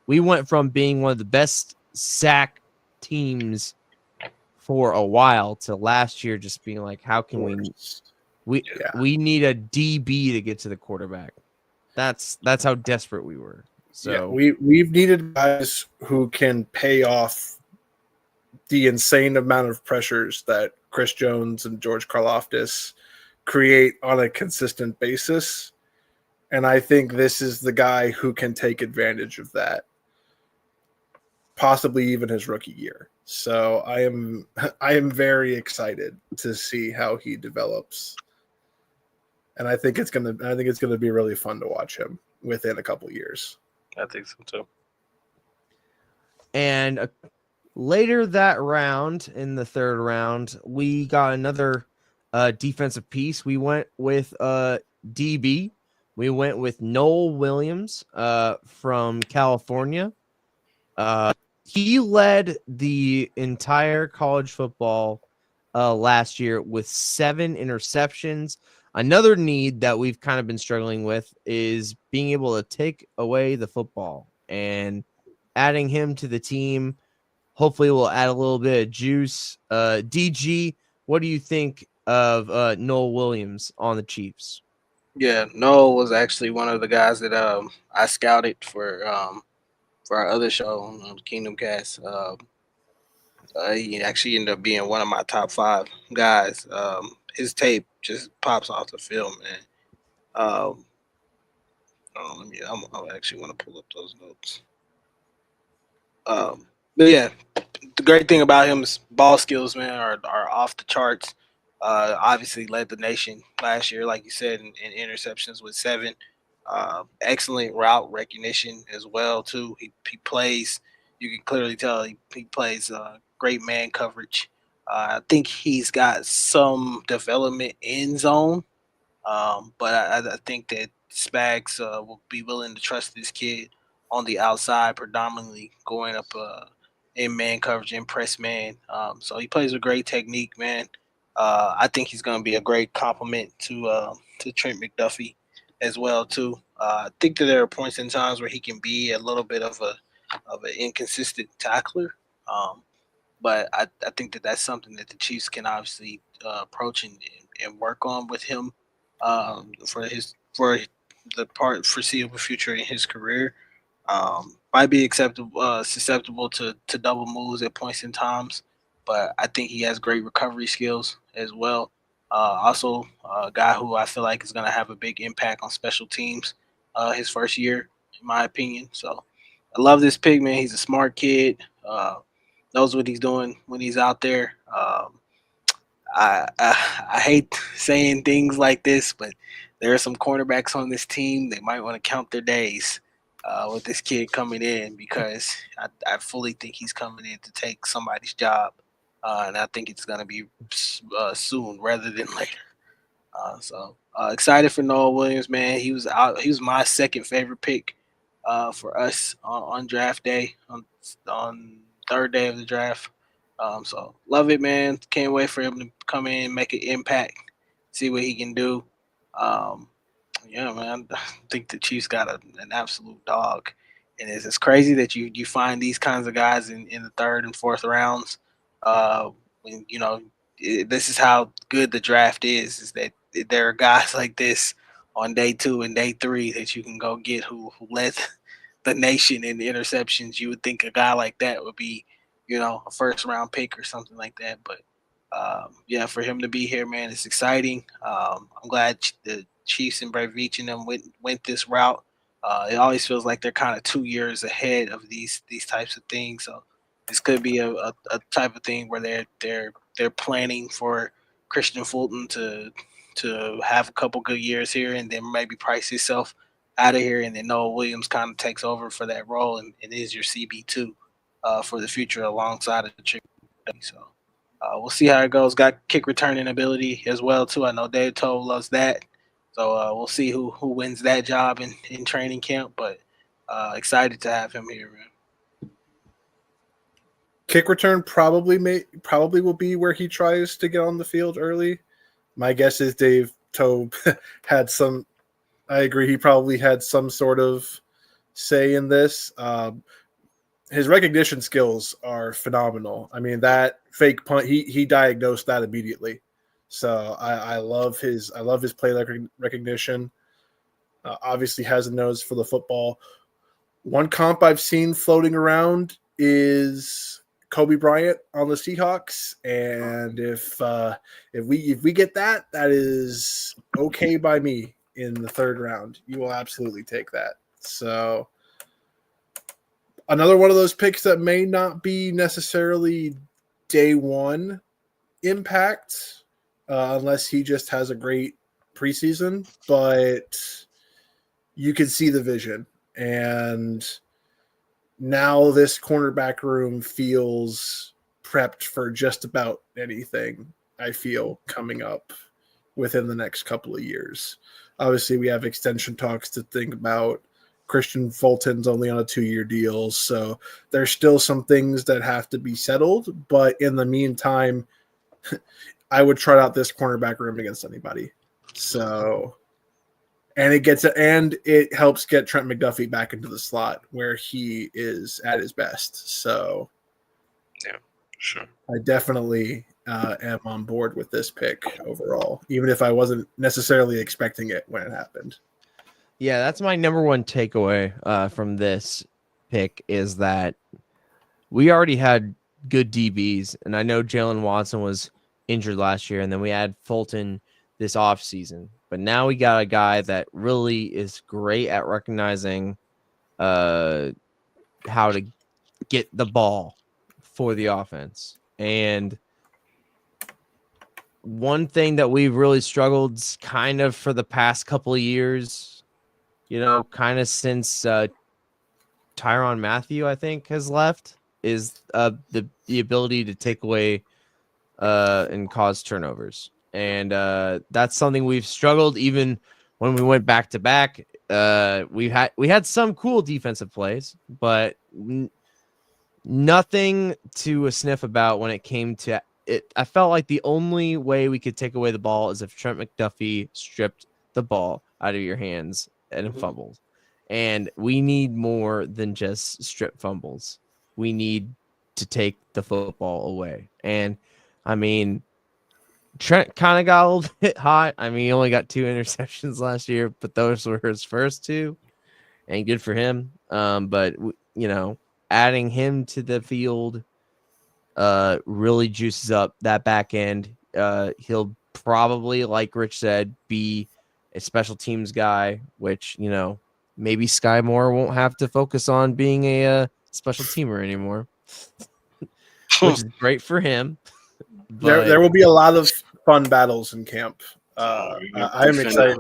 went from being one of the best sack teams for a while to last year just being like, how can we need a DB to get to the quarterback. That's how desperate we were. So we've needed guys who can pay off the insane amount of pressures that Chris Jones and George Karlaftis create on a consistent basis. And I think this is the guy who can take advantage of that, possibly even his rookie year. So I am very excited to see how he develops. And I think it's gonna be really fun to watch him within a couple years. I think so too. And later that round, in the third round, we got another defensive piece. We went with DB. We went with Noel Williams from California. He led the entire college football last year with 7 interceptions. Another need that we've kind of been struggling with is being able to take away the football, and adding him to the team hopefully will add a little bit of juice. DG, what do you think of Noel Williams on the Chiefs? Yeah, Noah was actually one of the guys that I scouted for our other show on Kingdom Cast. He actually ended up being one of my top 5 guys. His tape just pops off the film, man. Um, I actually want to pull up those notes. But yeah, the great thing about him is ball skills, man, are off the charts. Obviously led the nation last year, like you said, in interceptions with 7. Excellent route recognition as well too. He plays. You can clearly tell he plays great man coverage. I think he's got some development in zone, but I think that Spags will be willing to trust this kid on the outside, predominantly going up in man coverage, in press man. So he plays with great technique, man. I think he's going to be a great complement to Trent McDuffie as well too. I think that there are points in times where he can be a little bit of an inconsistent tackler. But I think that that's something that the Chiefs can obviously approach and work on with him for the part foreseeable future in his career. Might be susceptible to double moves at points in times, but I think he has great recovery skills as well. Also, a guy who I feel like is going to have a big impact on special teams his first year, in my opinion. So I love this pick, man. He's a smart kid. Knows what he's doing when he's out there. I hate saying things like this, but there are some cornerbacks on this team that might want to count their days with this kid coming in, because I fully think he's coming in to take somebody's job, and I think it's going to be soon rather than later. Excited for Noah Williams, man. He was out. He was my second favorite pick for us on draft day, on third day of the draft. So love it, man. Can't wait for him to come in, make an impact, see what he can do. Um, yeah, man. I think the Chiefs got an absolute dog, and it's crazy that you find these kinds of guys in the third and fourth rounds. When this is how good the draft is that there are guys like this on day 2 and day 3 that you can go get who led the nation in interceptions. You would think a guy like that would be, a first round pick or something like that. But yeah, for him to be here, man, it's exciting. I'm glad the Chiefs and Bravich and them went this route. It always feels like they're kind of 2 years ahead of these types of things. So this could be a type of thing where they're planning for Christian Fulton to have a couple good years here, and then maybe price himself out of here, and then Noah Williams kind of takes over for that role and is your CB2 for the future alongside of the Chick. So we'll see how it goes. Got kick returning ability as well too. I know Dave Toll loves that. So we'll see who wins that job in training camp. But excited to have him here, man. Kick return probably will be where he tries to get on the field early. My guess is Dave Tobe had some. I agree. He probably had some sort of say in this. His recognition skills are phenomenal. I mean, that fake punt, he diagnosed that immediately. So I love his play recognition. Obviously has a nose for the football. One comp I've seen floating around is Kobe Bryant on the Seahawks, and if we get that is okay by me in the third round. You will absolutely take that. So another one of those picks that may not be necessarily day one impact, unless he just has a great preseason, but you can see the vision. And now this cornerback room feels prepped for just about anything, I feel, coming up within the next couple of years. Obviously, we have extension talks to think about, Christian Fulton's only on a 2-year deal, so there's still some things that have to be settled. But in the meantime, I would try out this cornerback room against anybody. So, and it helps get Trent McDuffie back into the slot where he is at his best. So, yeah, sure. I definitely am on board with this pick overall, even if I wasn't necessarily expecting it when it happened. Yeah, that's my number one takeaway from this pick is that we already had good DBs, and I know Jalen Watson was injured last year, and then we had Fulton this offseason. But now we got a guy that really is great at recognizing how to get the ball for the offense. And one thing that we've really struggled kind of for the past couple of years, kind of since Tyrann Mathieu, I think, has left, is the ability to take away and cause turnovers. And that's something we've struggled even when we went back to back. We had some cool defensive plays, but nothing to sniff about when it came to it. I felt like the only way we could take away the ball is if Trent McDuffie stripped the ball out of your hands and fumbled. And we need more than just strip fumbles. We need to take the football away. And I mean, Trent kind of got a little bit hot. I mean, he only got 2 interceptions last year, but those were his first 2, and good for him. But adding him to the field really juices up that back end. He'll probably, like Rich said, be a special teams guy, which maybe Sky Moore won't have to focus on being a special teamer anymore, which is great for him. But There will be a lot of fun battles in camp. I'm excited.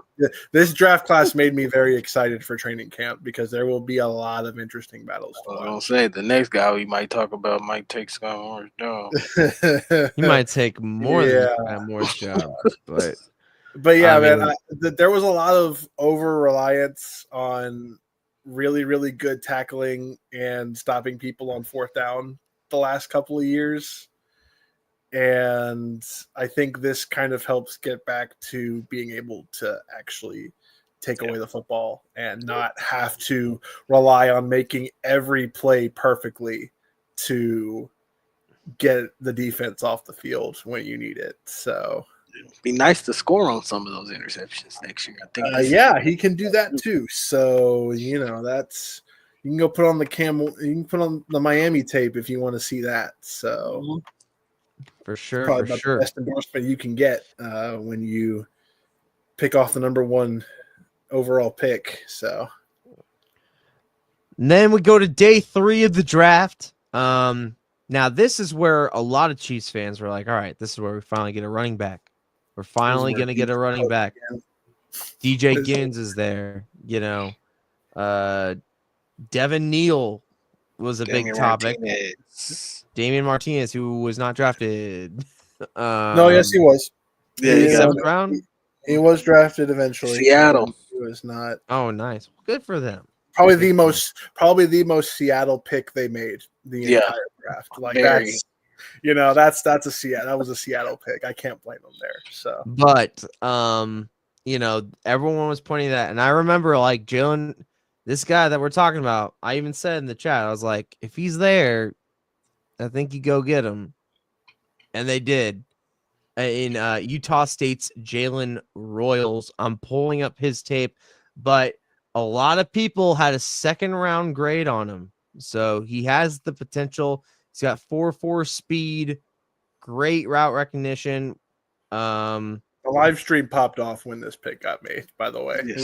This draft class made me very excited for training camp because there will be a lot of interesting battles. I was gonna say the next guy we might talk about might take Scott Moore's job. he might take more than Moore's job, But yeah, man, there was a lot of over reliance on really, really good tackling and stopping people on 4th down the last couple of years. And I think this kind of helps get back to being able to actually take away the football and not have to rely on making every play perfectly to get the defense off the field when you need it. So it'd be nice to score on some of those interceptions next year. I think. He can do that too. So that's you can go put on you can put on the Miami tape if you want to see that. So for sure, probably the best endorsement you can get when you pick off the number 1 overall pick. So and then we go to day 3 of the draft. Now this is where a lot of Chiefs fans were like, all right, this is where we finally get a running back. We're finally going to get a running back. DJ Gins is there, Devin Neal was a big topic. Damian Martinez, who was not drafted. No, yes, he was. Yeah, 7th round. He was drafted eventually. Seattle. He was not. Oh, nice. Good for them. Probably the most Seattle pick they made the entire draft. Like that's a Seattle. That was a Seattle pick. I can't blame them there. So, but everyone was pointing that, and I remember like Jalen, this guy that we're talking about. I even said in the chat, I was like, if he's there, I think you go get him, and they did. In Utah State's Jalen Royals, I'm pulling up his tape, but a lot of people had a 2nd round grade on him, so he has the potential. He's got 4.4 speed, great route recognition. The live stream popped off when this pick got made. By the way, yes.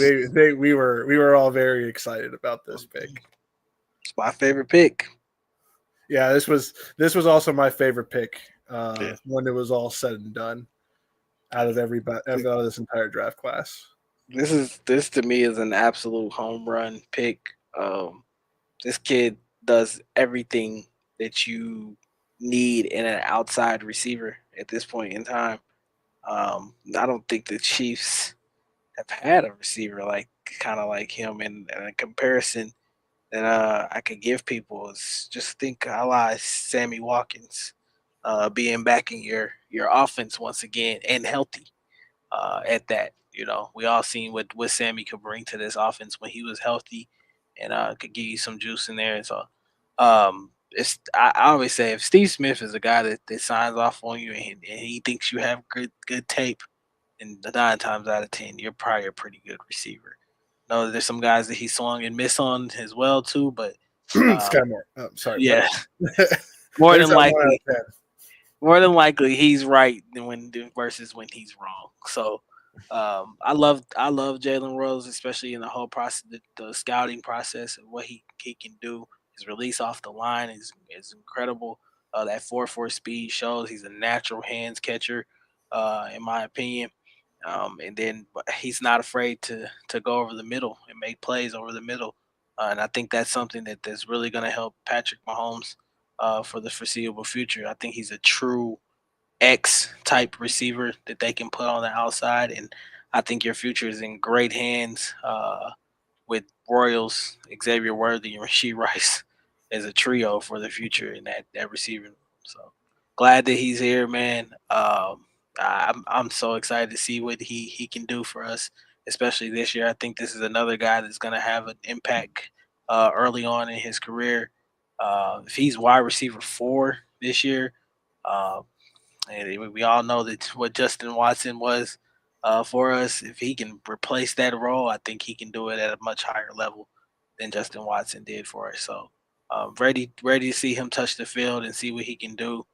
we were all very excited about this pick. It's my favorite pick. Yeah, this was also my favorite pick when it was all said and done. Out of this entire draft class, this to me is an absolute home run pick. This kid does everything that you need in an outside receiver at this point in time. I don't think the Chiefs have had a receiver like kind of like him. And a comparison that I could give people is just think a la Sammy Watkins being back in your offense once again and healthy at that. We all seen what Sammy could bring to this offense when he was healthy and could give you some juice in there. And so I always say if Steve Smith is a guy that signs off on you and he thinks you have good tape, and 9 times out of 10, you're probably a pretty good receiver. No, there's some guys that he swung and missed on as well too, but Sky Moore. Oh, sorry. yeah, What? more There's than that 1 out likely, of 10. he's right versus when he's wrong. So I love Jalen Rose, especially in the whole process, the scouting process and what he can do. His release off the line is incredible. That 4.4 speed shows he's a natural hands catcher, in my opinion. And then he's not afraid to go over the middle and make plays over the middle. And I think that's something that's really going to help Patrick Mahomes for the foreseeable future. I think he's a true X type receiver that they can put on the outside, and I think your future is in great hands with Royals, Xavier Worthy, and Rasheed Rice as a trio for the future in that receiving room. So glad that he's here, man. I'm so excited to see what he can do for us, especially this year. I think this is another guy that's going to have an impact early on in his career. If he's wide receiver 4 this year, uh, and we all know that what Justin Watson was for us. If he can replace that role, I think he can do it at a much higher level than Justin Watson did for us. So ready to see him touch the field and see what he can do.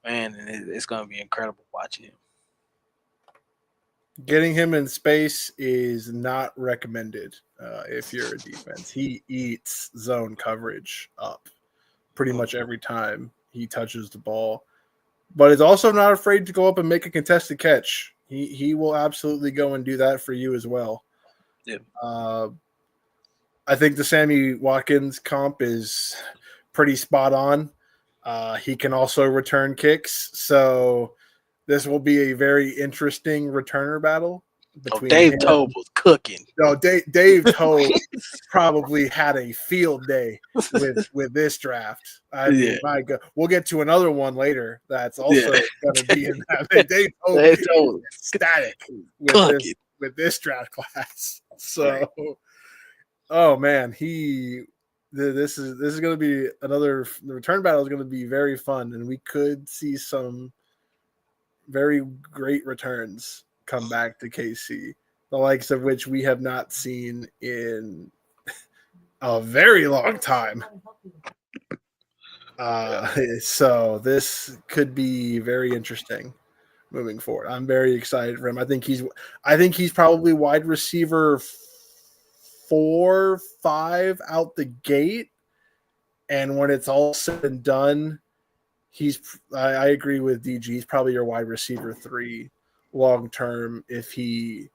Man, and it's going to be incredible watching him. Getting him in space is not recommended if you're a defense. He eats zone coverage up pretty much every time he touches the ball. But is also not afraid to go up and make a contested catch. He will absolutely go and do that for you as well. Yeah. I think the Sammy Watkins comp is pretty spot on. He can also return kicks, so this will be a very interesting returner battle between Dave him. Tobe was cooking. No, Dave Tobe probably had a field day with this draft. I mean, my God, we'll get to another one later. That's also going to be in that. Dave Tobe is ecstatic with this draft class. So, oh man, this is going to be the return battle is going to be very fun, and we could see some very great returns come back to KC, the likes of which we have not seen in a very long time. So this could be very interesting moving forward. I'm very excited for him. I think he's probably wide receiver 4, 5 out the gate, and when it's all said and done, I agree with DG. He's probably your wide receiver 3 long term if he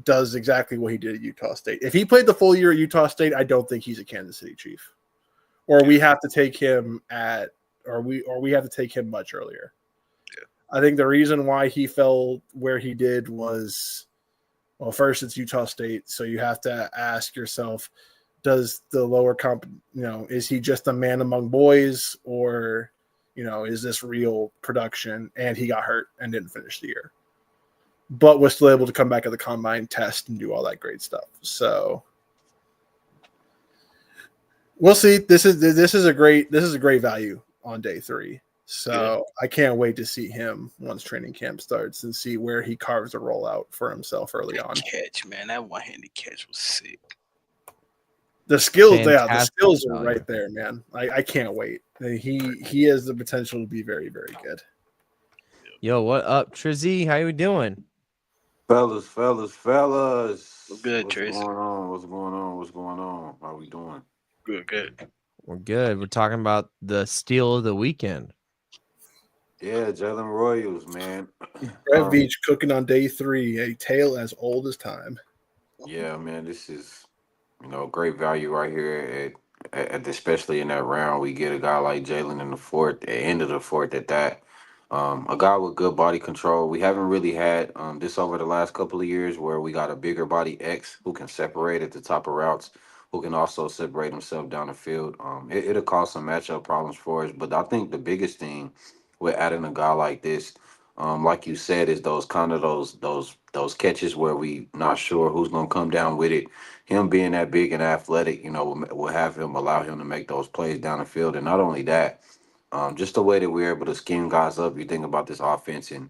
does exactly what he did at Utah State. If he played the full year at Utah State, I don't think he's a Kansas City Chief. Or we have to take him we have to take him much earlier. Yeah. I think the reason why he fell where he did was, well, first it's Utah State, so you have to ask yourself, does the lower is he just a man among boys, or is this real production? And he got hurt and didn't finish the year, but was still able to come back at the combine, test, and do all that great stuff. So we'll see. This is a great value on day 3. So I can't wait to see him once training camp starts and see where he carves a rollout for himself early on. Catch, man, that one-handed catch was sick. The skills, the skills are right there, man. I can't wait. He has the potential to be very, very good. Yo, what up, Trizzy? How you doing? Fellas. We're good, What's Triz. What's going on? How we doing? Good. We're good. We're talking about the steal of the weekend. Yeah, Jalen Royals, man. Brett Veach cooking on day 3, a tale as old as time. Yeah, man, this is great value right here at especially in that round. We get a guy like Jalen in the 4th, at the end of the 4th at that. A guy with good body control. We haven't really had this over the last couple of years where we got a bigger body X who can separate at the top of routes, who can also separate himself down the field. It'll cause some matchup problems for us. But I think the biggest thing with adding a guy like this, like you said, is those kind of those catches where we not sure who's gonna come down with it. Him being that big and athletic, will have him allow him to make those plays down the field. And not only that, just the way that we're able to scheme guys up. You think about this offense and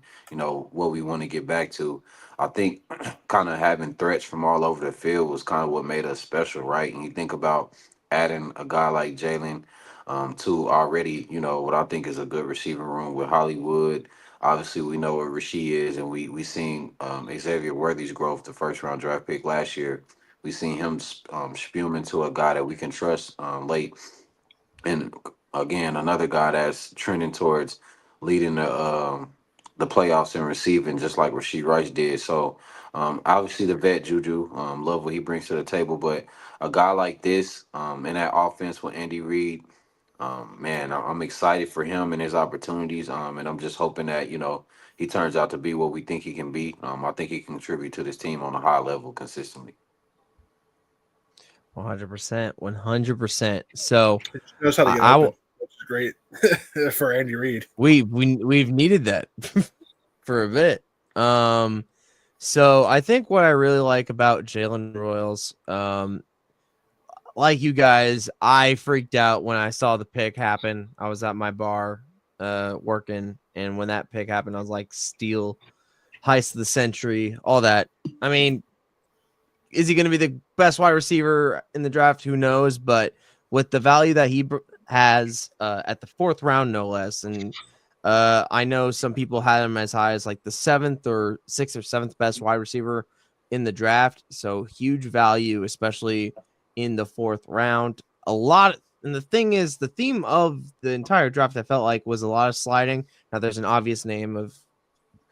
what we want to get back to. I think kind of having threats from all over the field was kind of what made us special, right? And you think about adding a guy like Jalen to already, what I think is a good receiving room with Hollywood. Obviously, we know what Rasheed is, and we seen Xavier Worthy's growth, the first round draft pick last year. We seen him spewing into a guy that we can trust late, and again, another guy that's trending towards leading the playoffs and receiving, just like Rasheed Rice did. So obviously the vet Juju, love what he brings to the table, but a guy like this in that offense with Andy Reid, man, I'm excited for him and his opportunities. And I'm just hoping that he turns out to be what we think he can be. I think he can contribute to this team on a high level consistently. 100%, 100%. So He knows how to I, get I open, will. which is great for Andy Reid. We've needed that for a bit. So I think what I really like about Jalen Royals, like you guys, I freaked out when I saw the pick happen. I was at my bar, working, and when that pick happened, I was like, steal, heist of the century, all that. I mean, is he going to be the best wide receiver in the draft? Who knows? But with the value that he has at the fourth round, no less, and I know some people had him as high as like the seventh or sixth or seventh best wide receiver in the draft. So huge value, especially in the fourth round. A lot. And the thing is, the theme of the entire draft, I felt like, was a lot of sliding. Now, there's an obvious name of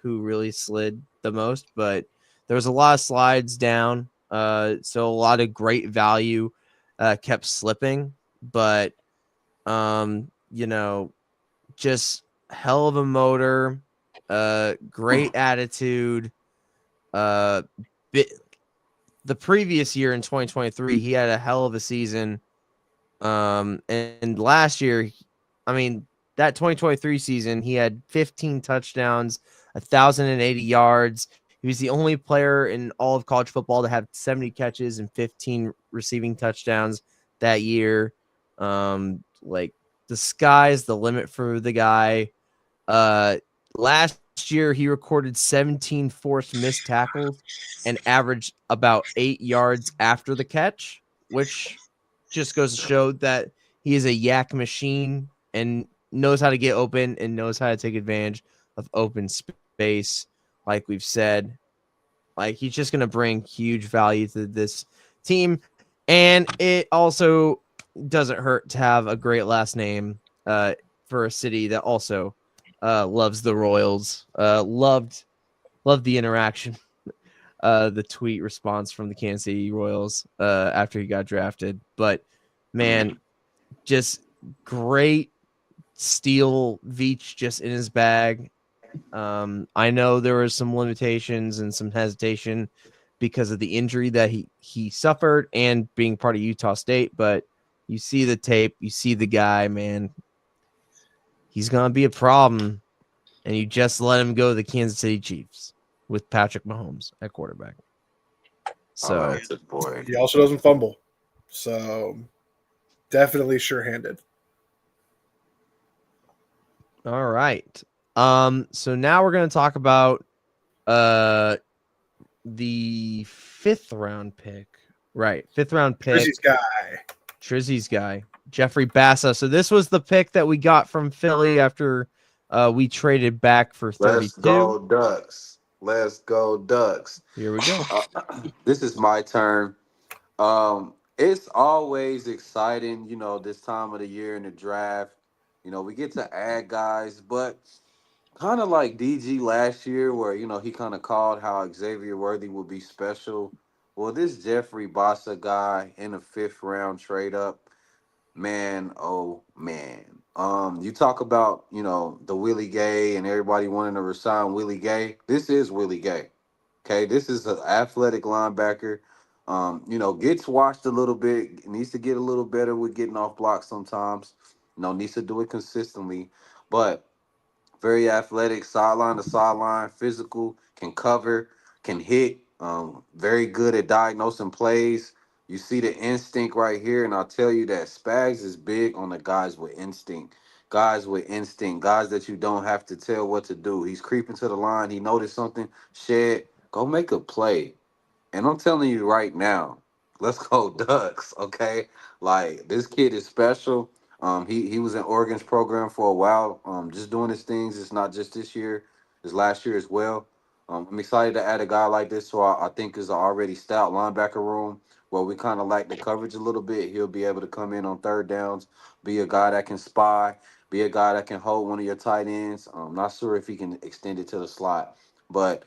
who really slid the most, but there was a lot of slides down. So a lot of great value kept slipping, but just hell of a motor, great attitude. Bit, the previous year in 2023, he had a hell of a season. And last year, I mean, that 2023 season, he had 15 touchdowns, 1,080 yards. He was the only player in all of college football to have 70 catches and 15 receiving touchdowns that year. Like, the sky's the limit for the guy. Last year, he recorded 17 forced missed tackles and averaged about 8 yards after the catch, which just goes to show that he is a yak machine and knows how to get open and knows how to take advantage of open space. Like we've said, like he's just going to bring huge value to this team. And it also doesn't hurt to have a great last name for a city that also loves the Royals. Loved the interaction, the tweet response from the Kansas City Royals after he got drafted. But man, just great steal Veach just in his bag. I know there was some limitations and some hesitation because of the injury that he suffered and being part of Utah State, but you see the tape, you see the guy, man. He's going to be a problem, and you just let him go to the Kansas City Chiefs with Patrick Mahomes at quarterback. So That's a boy. He also doesn't fumble, so definitely sure-handed. all right. So now we're going to talk about the fifth round pick. Right. Fifth round pick. Trizzy's guy. Jeffrey Bassa. So this was the pick that we got from Philly after we traded back for 32. Let's go Ducks. Let's go Ducks. Here we go. This is my turn. It's always exciting, this time of the year in the draft. We get to add guys, but kind of like DG last year, where he kind of called how Xavier Worthy would be special. Well, this Jeffrey Bassa guy in the fifth round trade up, Man, oh man. You talk about, the Willie Gay and everybody wanting to resign Willie Gay. This is Willie Gay. Okay, this is an athletic linebacker. Gets washed a little bit, needs to get a little better with getting off blocks sometimes. Needs to do it consistently. But very athletic, sideline to sideline, physical, can cover, can hit. Very good at diagnosing plays. You see the instinct right here, and I'll tell you that Spags is big on the guys with instinct. Guys with instinct, guys that you don't have to tell what to do. He's creeping to the line. He noticed something. Shed, go make a play. And I'm telling you right now, let's go Ducks. Okay, like this kid is special. He was in Oregon's program for a while. Just doing his things. It's not just this year. It's last year as well. I'm excited to add a guy like this. So I think is an already stout linebacker room where we kind of lack the coverage a little bit. He'll be able to come in on third downs, be a guy that can spy, be a guy that can hold one of your tight ends. I'm not sure if he can extend it to the slot, but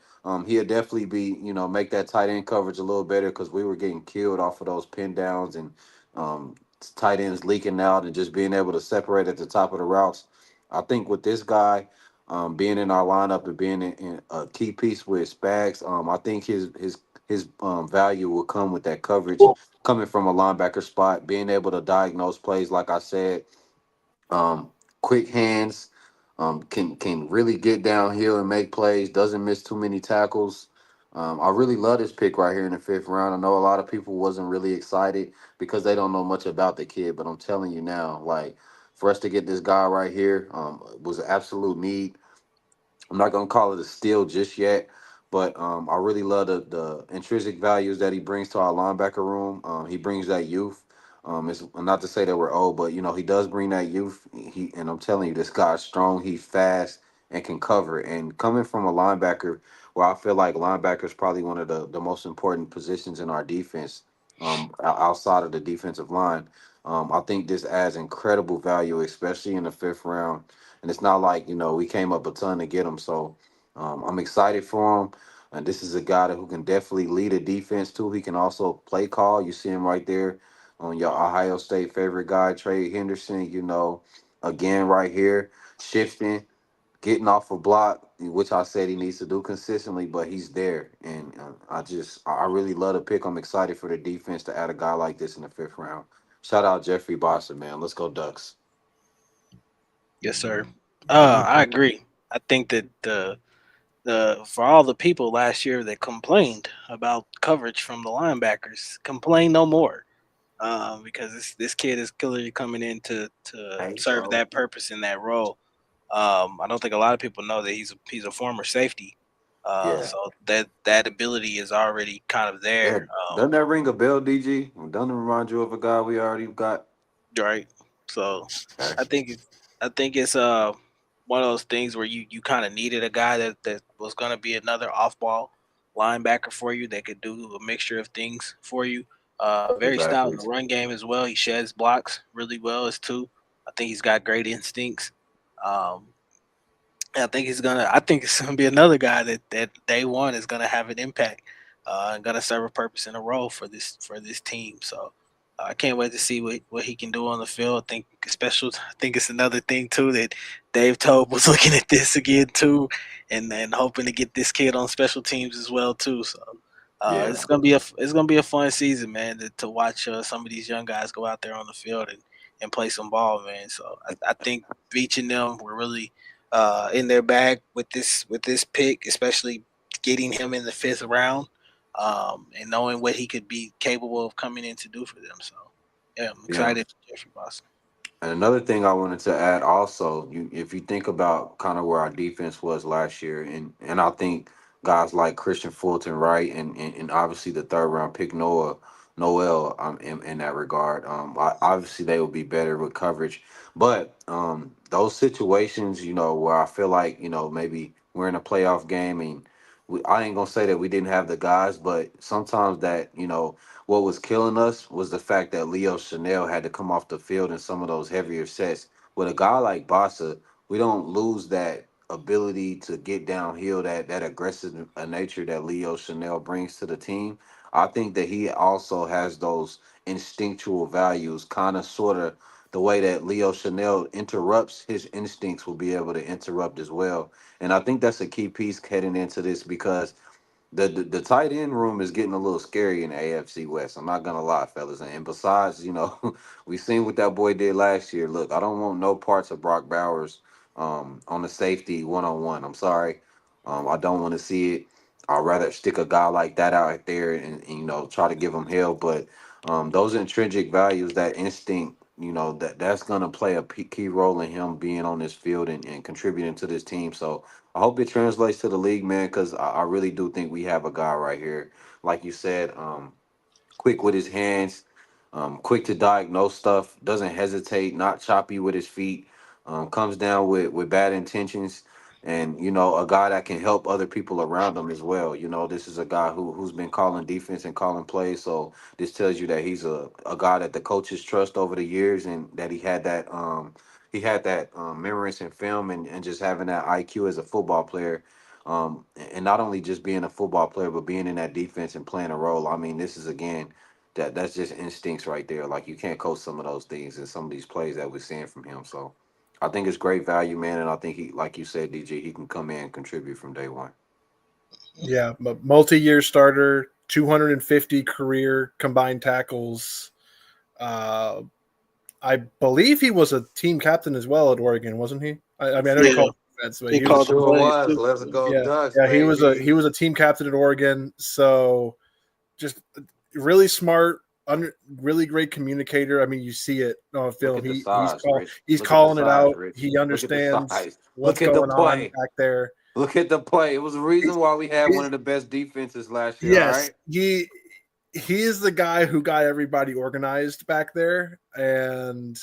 he'll definitely be, make that tight end coverage a little better because we were getting killed off of those pin downs and um, tight ends leaking out and just being able to separate at the top of the routes. I think with this guy being in our lineup and being in a key piece with Spags, I think his value will come with that coverage coming from a linebacker spot, being able to diagnose plays, like I said, um, quick hands, can really get downhill and make plays. Doesn't miss too many tackles. I really love this pick right here in the fifth round. I know a lot of people wasn't really excited because they don't know much about the kid, but I'm telling you now, like for us to get this guy right here, was an absolute need. I'm not gonna call it a steal just yet, but I really love the intrinsic values that he brings to our linebacker room. He brings that youth. It's not to say that we're old, but he does bring that youth. And I'm telling you, this guy's strong. He's fast and can cover. And coming from a linebacker, where I feel like linebacker is probably one of the most important positions in our defense, outside of the defensive line. I think this adds incredible value, especially in the fifth round, and it's not like we came up a ton to get him. So I'm excited for him. And this is a guy that who can definitely lead a defense too. He can also play call. You see him right there on your Ohio State favorite guy, Trey Henderson. Again right here, shifting, getting off a block, which I said he needs to do consistently, but he's there. And I really love the pick. I'm excited for the defense to add a guy like this in the fifth round. Shout out Jeffrey Boston, man. Let's go Ducks. Yes, sir. I agree. I think that the for all the people last year that complained about coverage from the linebackers, complain no more. Because this kid is clearly coming in to Hey, serve bro. that purpose in that role. I don't think a lot of people know that he's a former safety. Yeah. So that ability is already kind of Yeah, there. doesn't that ring a bell, DG? Doesn't it remind you of a guy we already got? Right. So Okay. I think it's I think it's one of those things where you kind of needed a guy that was going to be another off ball linebacker for you that could do a mixture of things for you. Very stout in Exactly. the run game as well. He sheds blocks really well as too. I think he's got great instincts. Um, and I think it's gonna be another guy that day one is gonna have an impact, and gonna serve a purpose in a role for this team. So I can't wait to see what he can do on the field. I think it's another thing too that Dave Tobe was looking at this again too, and hoping to get this kid on special teams as well too. So Yeah. it's gonna be a fun season, man, to watch some of these young guys go out there on the field and play some ball, man. So I think Beach and them were really in their bag with this pick, especially getting him in the fifth round, and knowing what he could be capable of coming in to do for them. So yeah, I'm Yeah. excited for Jeffrey Boston. And another thing I wanted to add also, if you think about kind of where our defense was last year, and I think guys like Christian Fulton, right, and obviously the third round pick Noel, in that regard, obviously they will be better with coverage, but those situations, where I feel like maybe we're in a playoff game and I ain't gonna say that we didn't have the guys, but sometimes that what was killing us was the fact that Leo Chanel had to come off the field in some of those heavier sets. With a guy like Bossa, we don't lose that ability to get downhill, that aggressive nature that Leo Chanel brings to the team. I think that he also has those instinctual values, kind of, sort of, the way that Leo Chanel interrupts, his instincts will be able to interrupt as well. And I think that's a key piece heading into this because the tight end room is getting a little scary in the AFC West. I'm not gonna lie, fellas. And besides, we seen what that boy did last year. Look, I don't want no parts of Brock Bowers on the safety 1-on-1. I'm sorry. I don't want to see it. I'd rather stick a guy like that out there and try to give him hell. But those intrinsic values, that instinct, that's gonna play a key role in him being on this field and contributing to this team. So I hope it translates to the league, man, because I really do think we have a guy right here, like you said, quick with his hands, quick to diagnose stuff, doesn't hesitate, not choppy with his feet, comes down with bad intentions, and a guy that can help other people around him as well. This is a guy who's been calling defense and calling plays, so this tells you that he's a guy that the coaches trust over the years, and that he had that memories and film and just having that IQ as a football player. And not only just being a football player, but being in that defense and playing a role. I mean, this is again that's just instincts right there. Like you can't coach some of those things and some of these plays that we're seeing from him. So I think it's great value, man, and I think he, like you said, DJ, he can come in and contribute from day one. Yeah, multi-year starter, 250 career combined tackles. Uh, I believe he was a team captain as well at Oregon, wasn't he? I mean, I know he Yeah, called defense, but he he was. called the Sure plays was. too. Let's go Yeah, Ducks, yeah, he baby. was a team captain at Oregon. So just really smart, really great communicator. I mean, you see it on Look film. at the size, Rich. He's Look at the calling it size, out. Rich. He Look at the understands size. what's Look at the going on play. back there. Look at the play. It was the reason He's, why we had one he's of the best defenses last year. All yes, right. he is the guy who got everybody organized back there, and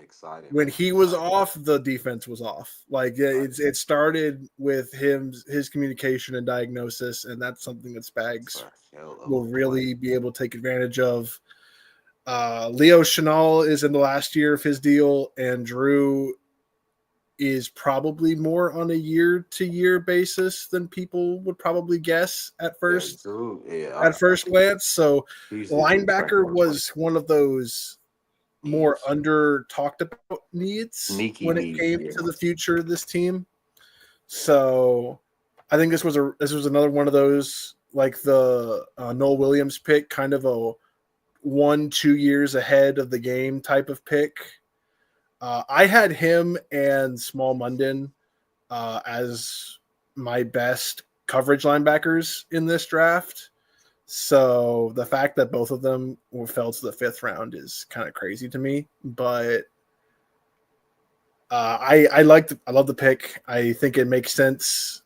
Exciting, when man. he was Exciting. off, the defense was off. Like Exciting. it started with his communication and diagnosis, and that's something that It's Spags a hell of will a play. really be able to take advantage of. Leo Chanel is in the last year of his deal, and Drew is probably more on a year-to-year basis than people would probably guess at Yeah, first Drew. Yeah, at first glance. So he's the Drew linebacker Tranquil was one of those more needs. under talked about needs Sneaky when it needs. came Yeah. to the future of this team. So I think this was another one of those, like the Noel Williams pick, kind of a 1-2 years ahead of the game type of pick. I had him and Small Munden as my best coverage linebackers in this draft. So the fact that both of them fell to the fifth round is kind of crazy to me. But I love the pick. I think it makes sense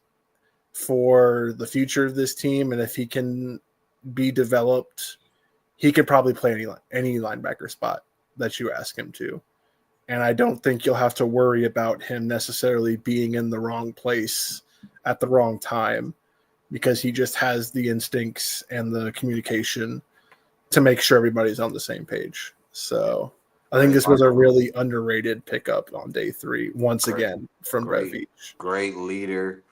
for the future of this team, and if he can be developed, he could probably play any linebacker spot that you ask him to. And I don't think you'll have to worry about him necessarily being in the wrong place at the wrong time, because he just has the instincts and the communication to make sure everybody's on the same page. So I think Great this was a locker room. really underrated pickup on day 3, once Great, again, from Brett great, Veach. great leader.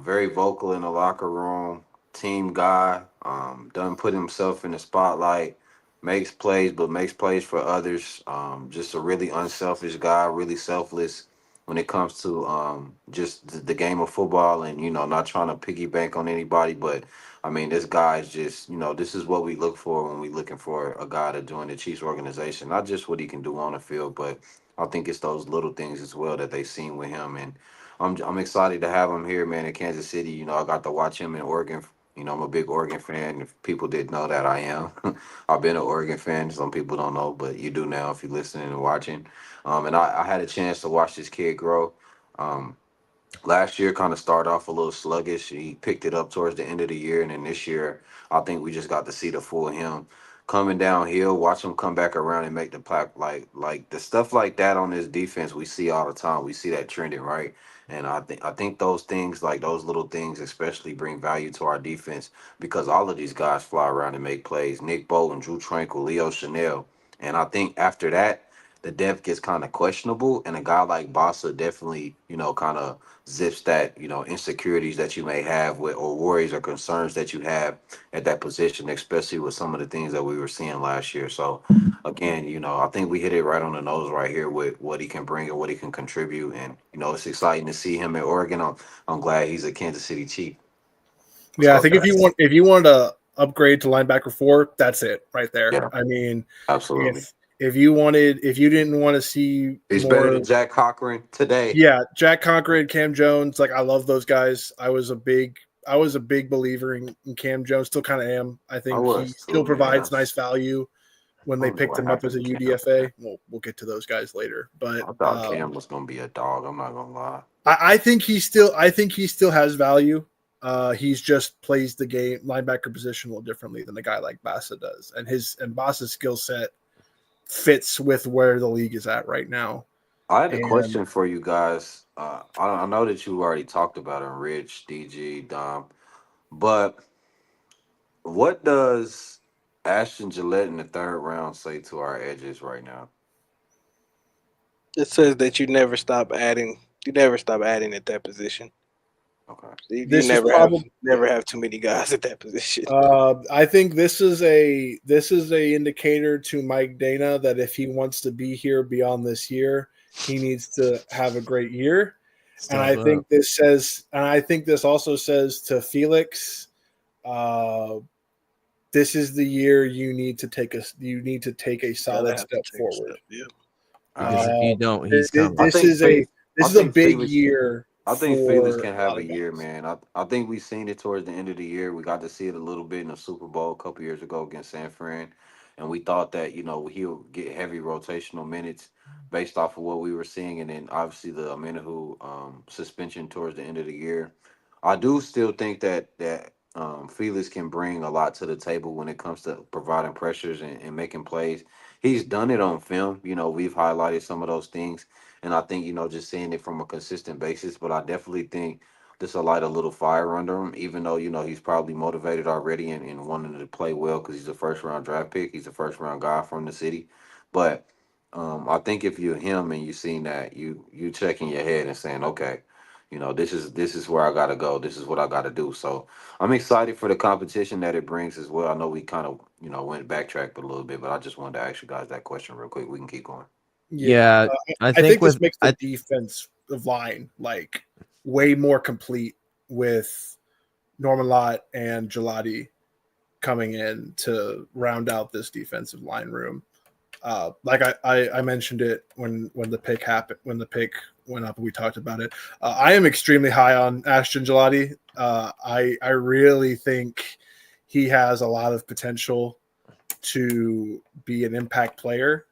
Very vocal in the locker room. Team guy. Doesn't put himself in the spotlight. Makes plays, but makes plays for others. Just a really unselfish guy. Really selfless when it comes to just the game of football, and not trying to piggy bank on anybody. But I mean, this guy is just this is what we look for when we looking for a guy to join the Chiefs organization. Not just what he can do on the field, but I think it's those little things as well that they've seen with him, and I'm excited to have him here, man, in Kansas City. I got to watch him in Oregon. I'm a big Oregon fan. If people didn't know that, I am. I've been an Oregon fan. Some people don't know, but you do now if you're listening and watching. And I had a chance to watch this kid grow. Um, Last year kind of started off a little sluggish. He picked it up towards the end of the year, and then this year, I think we just got to see the full him coming downhill. Watch him come back around and make the plaque. Like the stuff like that on this defense, we see all the time. We see that trending, right? And I think those things, like those little things, especially bring value to our defense because all of these guys fly around and make plays. Nick Bolton, Drew Tranquil, Leo Chanel, and I think after that, the depth gets kind of questionable, and a guy like Bossa definitely, kind of zips that, insecurities that you may have with, or worries or concerns that you have at that position, especially with some of the things that we were seeing last year. So again, I think we hit it right on the nose right here with what he can bring and what he can contribute, and it's exciting to see him in Oregon. I'm glad he's a Kansas City Chief. Yeah, I So think if you wanted to upgrade to linebacker 4, that's it right there. yeah, I mean, absolutely. if you didn't want to see He's more, better than Jack Cochran today. yeah, Jack Conklin, Cam Jones, like I love those guys. I was a big believer in Cam Jones, still kind of am. I I think he was still too, man. provides nice value when I they don't know picked what him up as happened a to Cam. UDFA. We'll get to those guys later, but I thought Cam was gonna be a dog. I'm not gonna lie. I think he still has value. He's just plays the game linebacker position a little differently than a guy like Bassa does, and Bassa's skill set fits with where the league is at right now. I had a And question for you guys. I know that you already talked about it, Rich, DG, Dom, but what does Ashton Gillette in the third round say to our edges right now? It says that you never stop adding. You never stop adding at that position. Okay. You this is never have too many guys at that position. I think this is a indicator to Mike Dana that if he wants to be here beyond this year, he needs to have a great year. And I think this also says to Felix, this is the year you need to take a solid step forward. Yeah. Because if you don't, he's coming. This is a big Felix, year. I think Felix for can a have lot a of year, guys. man. I think we've seen it towards the end of the year. We got to see it a little bit in the Super Bowl a couple years ago against San Fran, and we thought that he'll get heavy rotational minutes based off of what we were seeing, and then obviously the Amenahu suspension towards the end of the year. I do still think that Felix can bring a lot to the table when it comes to providing pressures and making plays. He's done it on film. We've highlighted some of those things. And I think, just seeing it from a consistent basis, but I definitely think this will light a little fire under him, even though, he's probably motivated already and wanting to play well because he's a first round draft pick. He's a first round guy from the city. But I think if you're him and you seen that, you checking your head and saying, okay, this is where I gotta go. This is what I gotta do. So I'm excited for the competition that it brings as well. I know we kind of, went backtracked a little bit, but I just wanted to ask you guys that question real quick. We can keep going. Yeah, I think this makes the defensive line like way more complete with Norman-Lott and Gelati coming in to round out this defensive line room. Like I mentioned it when the pick happened, when the pick went up, and we talked about it. I am extremely high on Ashton Gelati. I really think he has a lot of potential to be an impact player.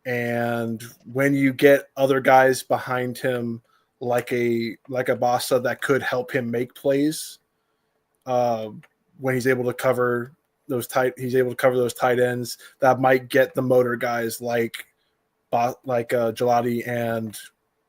And when you get other guys behind him, like a Bassa that could help him make plays, when he's able to cover those tight ends that might get the motor guys like Gelati and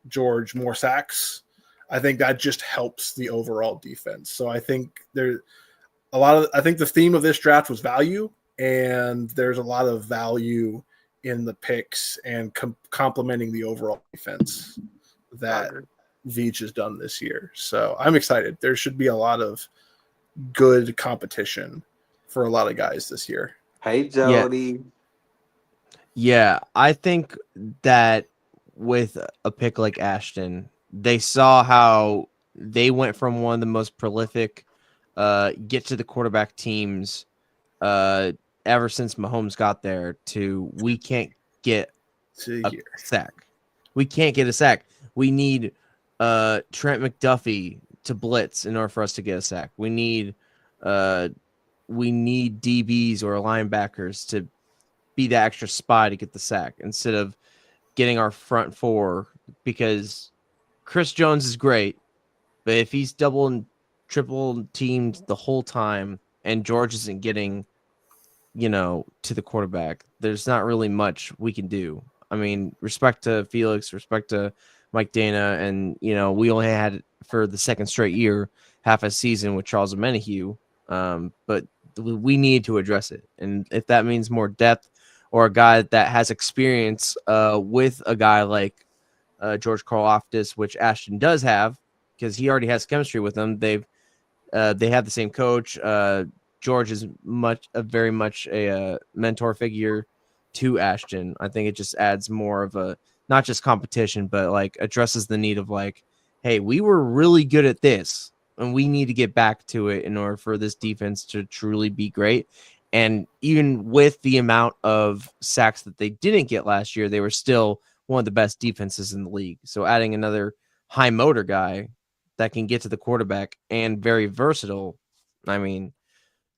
George more sacks. I think that just helps the overall defense. So I think I think the theme of this draft was value, and there's a lot of value in the picks and complementing the overall defense that Veach has done this year. So I'm excited. There should be a lot of good competition for a lot of guys this year. Hey, Jody. Yeah, I think that with a pick like Ashton, they saw how they went from one of the most prolific get to the quarterback teams ever since Mahomes got there to we can't get a sack. We can't get a sack. We need Trent McDuffie to blitz in order for us to get a sack. We need DBs or linebackers to be that extra spy to get the sack instead of getting our front four, because Chris Jones is great, but if he's double and triple teamed the whole time and George isn't getting to the quarterback, there's not really much we can do. I mean, respect to Felix, respect to Mike Dana, and we only had for the second straight year half a season with Charles Amenahue, but we need to address it. And if that means more depth, or a guy that has experience with a guy like George Karlaftis, which Ashton does have because he already has chemistry with him. They have the same coach. George is very much a mentor figure to Ashton. I think it just adds more of a not just competition, but like addresses the need of like, hey, we were really good at this, and we need to get back to it in order for this defense to truly be great. And even with the amount of sacks that they didn't get last year, they were still one of the best defenses in the league. So adding another high motor guy that can get to the quarterback and very versatile, I mean,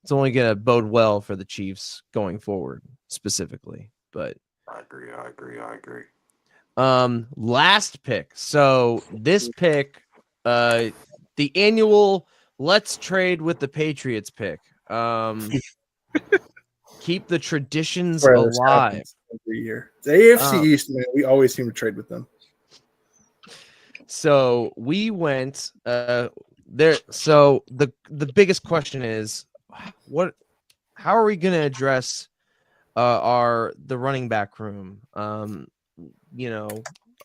it's only going to bode well for the Chiefs going forward specifically. But I agree. last pick. So this pick, the annual let's trade with the Patriots pick. Keep the traditions Where this alive. happens every year. The AFC Um, East, man, we always seem to trade with them. So we went there. So the biggest question is how are we going to address the running back room?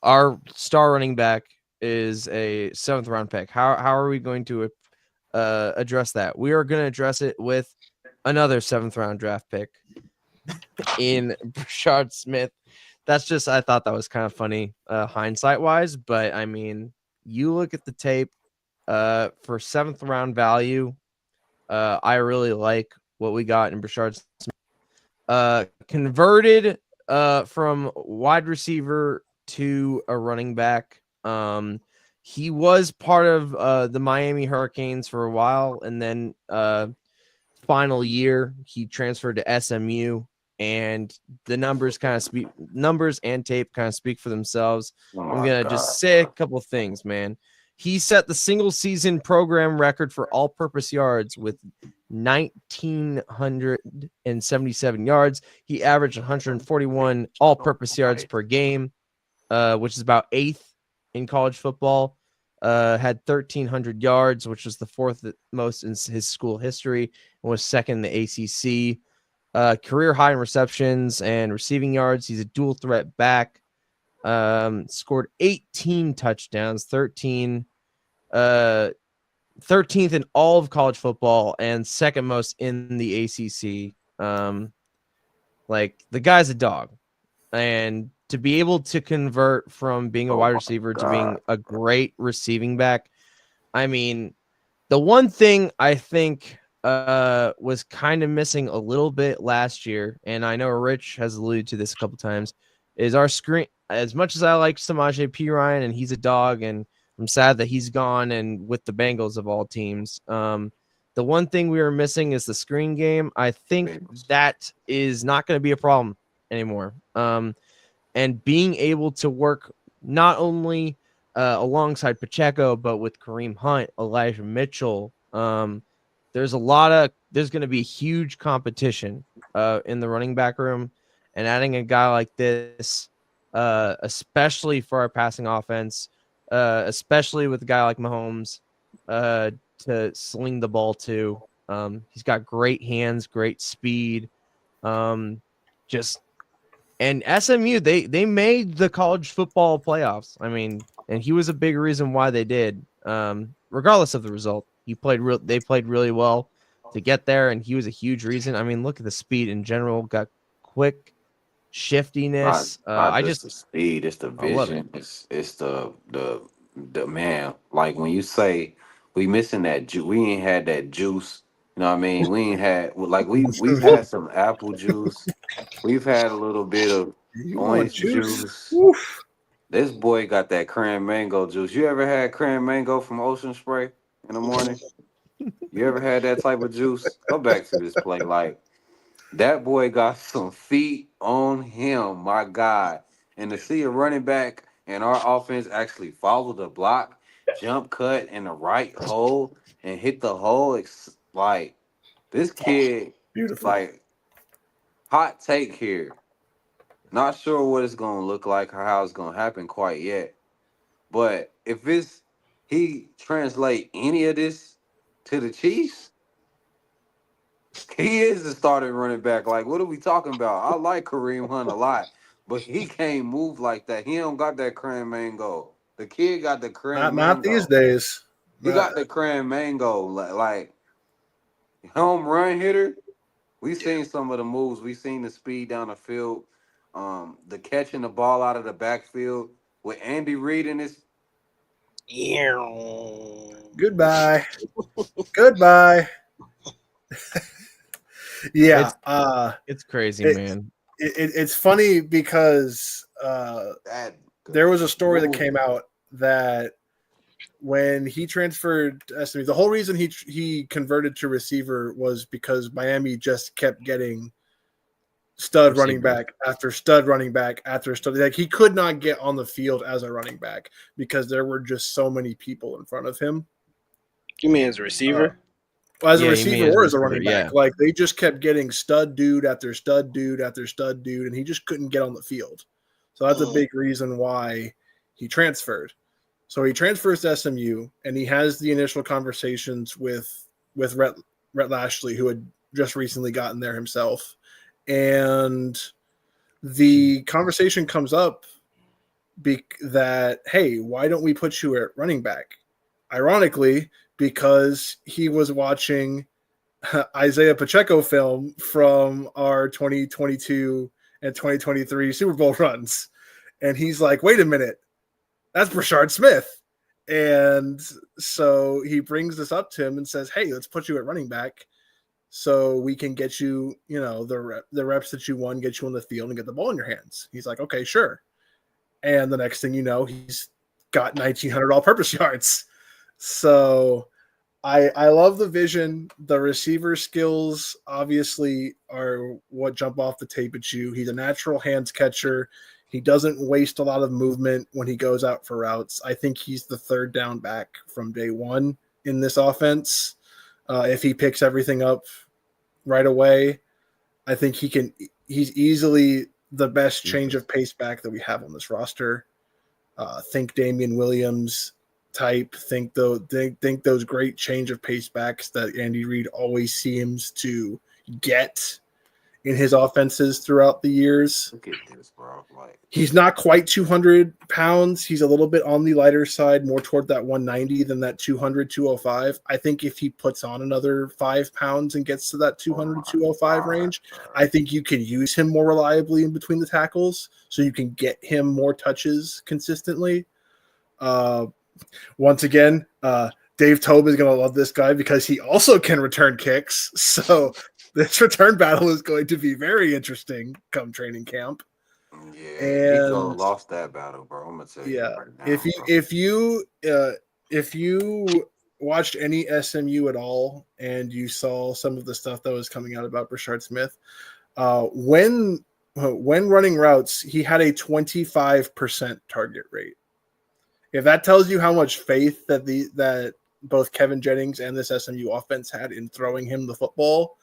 Our star running back is a 7th round pick. How are we going to address that? We are going to address it with another 7th round draft pick in Brashard Smith. That's just, I thought that was kind of funny hindsight wise, but I mean, you look at the tape for 7th round value. I really like what we got in Brashard Smith. Converted from wide receiver to a running back. He was part of the Miami Hurricanes for a while, and then final year he transferred to SMU, and the numbers and tape kind of speak for themselves. Oh I'm my gonna God. just say a couple of things, man. He set the single season program record for all-purpose yards with 1,977 yards. He averaged 141 all-purpose yards per game, which is about 8th in college football. Had 1,300 yards, which was the 4th most in his school history, and was 2nd in the ACC. Career high in receptions and receiving yards. He's a dual threat back. Scored 18 touchdowns, 13th in all of college football, and 2nd most in the ACC. Like, the guy's a dog, and to be able to convert from being a Oh wide my receiver to God. being a great receiving back, I mean, the one thing I think was kind of missing a little bit last year, and I know Rich has alluded to this a couple times, is our screen. As much as I like Samaje Perine and he's a dog, and I'm sad that he's gone and with the Bengals of all teams. The one thing we were missing is the screen game. I think that is not going to be a problem anymore. And being able to work not only alongside Pacheco, but with Kareem Hunt, Elijah Mitchell. There's going to be huge competition in the running back room, and adding a guy like this, especially for our passing offense, especially with a guy like Mahomes to sling the ball to. He's got great hands, great speed. And SMU, they made the college football playoffs. I mean, and he was a big reason why they did. Regardless of the result, they played really well to get there, and he was a huge reason. I mean, look at the speed in general. Got quick shiftiness. Not just the speed, it's the I love it. vision, it's the man. Like when you say we missing that juice, we ain't had that juice. You know what I mean? We ain't had like we've had some apple juice. We've had a little bit of You want orange juice? juice. Oof. This boy got that cran mango juice. You ever had cran mango from Ocean Spray in the morning? You ever had that type of juice? Go back to this play. Like that boy got some feet on him, my God. And to see a running back and our offense actually follow the block, jump cut in the right hole, and hit the hole, like this kid, Beautiful. like hot take here. Not sure what it's gonna look like or how it's gonna happen quite yet. But if he translate any of this to the Chiefs, He is the starting running back. Like, what are we talking about? I like Kareem Hunt a lot, but he can't move like that. He don't got that cran mango. The kid got the cran Not these mango. days. He got the cran mango. Like home run hitter. We seen some of the moves. We seen the speed down the field. The catching the ball out of the backfield with Andy Reid in his. Goodbye. Goodbye. Yeah. It's it's crazy, It, man. it's funny because That there was a story that move. came out that when he transferred to SMU, the whole reason he converted to receiver was because Miami just kept getting stud running Receivers. back after stud running back after stud. Like he could not get on the field as a running back because there were just so many people in front of him. You mean as a Uh, receiver? as a Yeah, you mean receiver as a or as a receiver, running yeah. back. Like they just kept getting stud dude after stud dude after stud dude, and he just couldn't get on the field. So that's a big reason why he transferred. So he transfers to SMU, and he has the initial conversations with Rhett Lashley, who had just recently gotten there himself, and the conversation comes up that hey, why don't we put you at running back? Ironically, because he was watching Isaiah Pacheco film from our 2022 and 2023 Super Bowl runs. And he's like, wait a minute, that's Brashard Smith. And so he brings this up to him and says, hey, let's put you at running back so we can get you, the reps that you won, get you on the field and get the ball in your hands. He's like, okay, sure. And the next thing you know, he's got 1,900 all-purpose yards. So I love the vision. The receiver skills obviously are what jump off the tape at you. He's a natural hands catcher. He doesn't waste a lot of movement when he goes out for routes. I think he's the third down back from day one in this offense. If he picks everything up right away, I think he's easily the best change of pace back that we have on this roster. Think Damian Williams type. Think those great change of pace backs that Andy Reid always seems to get in his offenses throughout the years. Look at this, bro. Like He's not quite 200 pounds. He's a little bit on the lighter side, more toward that 190 than that 200, 205. I think if he puts on another 5 pounds and gets to that 200, 205 range, I think you can use him more reliably in between the tackles so you can get him more touches consistently. Once again, Dave Tobe is going to love this guy because he also can return kicks. So this return battle is going to be very interesting come training camp. yeah, Nico And lost that battle, bro. I'm gonna tell you yeah, right now. if you watched any SMU at all and you saw some of the stuff that was coming out about Brashard Smith, when running routes, he had a 25% target rate. If that tells you how much faith that both Kevin Jennings and this SMU offense had in throwing him the football,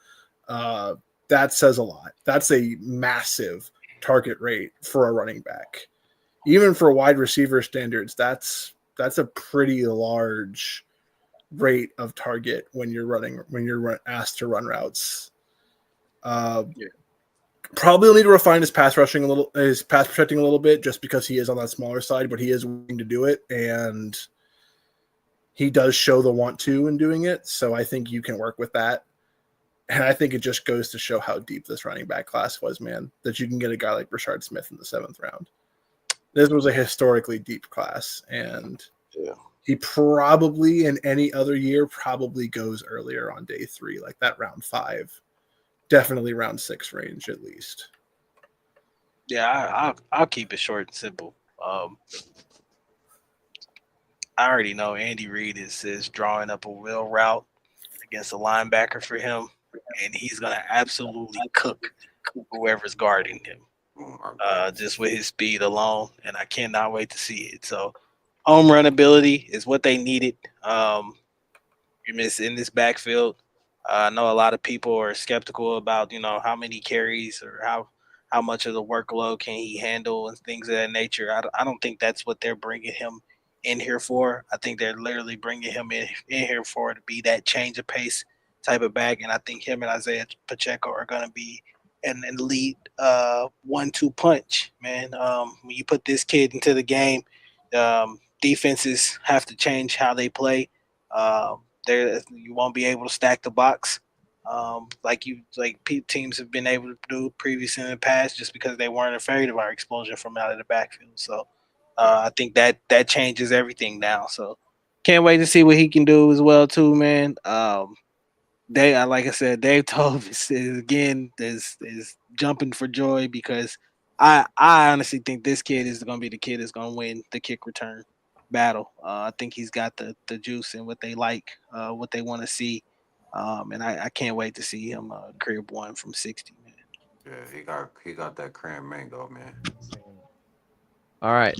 that says a lot. That's a massive target rate for a running back. Even for wide receiver standards, that's a pretty large rate of target when you're asked to run routes. Probably will need to refine his pass protecting a little bit, just because he is on that smaller side, but he is willing to do it, and he does show the want to in doing it. So I think you can work with that. And I think it just goes to show how deep this running back class was, man, that you can get a guy like Brashard Smith in the 7th round. This was a historically deep class, and he probably in any other year probably goes earlier on day 3, like that round 5. Definitely round 6 range at least. Yeah, I'll keep it short and simple. I already know Andy Reid is drawing up a wheel route against a linebacker for him, and he's gonna absolutely cook whoever's guarding him, just with his speed alone. And I cannot wait to see it. So, home run ability is what they needed. You miss in this backfield. I know a lot of people are skeptical about how many carries or how much of the workload can he handle and things of that nature. I don't think that's what they're bringing him in here for. I think they're literally bringing him in here for to be that change of pace type of back, and I think him and Isaiah Pacheco are going to be an elite 1-2 punch, man. When you put this kid into the game, defenses have to change how they play. There, you won't be able to stack the box teams have been able to do previously in the past, just because they weren't afraid of our explosion from out of the backfield. So I think that changes everything now. So can't wait to see what he can do as well too, man. Like I said, Dave Tove is again is jumping for joy, because I honestly think this kid is going to be the kid that's going to win the kick return battle. I think he's got the juice and what they like, what they want to see, and I can't wait to see him crib one from 60, man. Yeah, he got that cran mango, man. All right.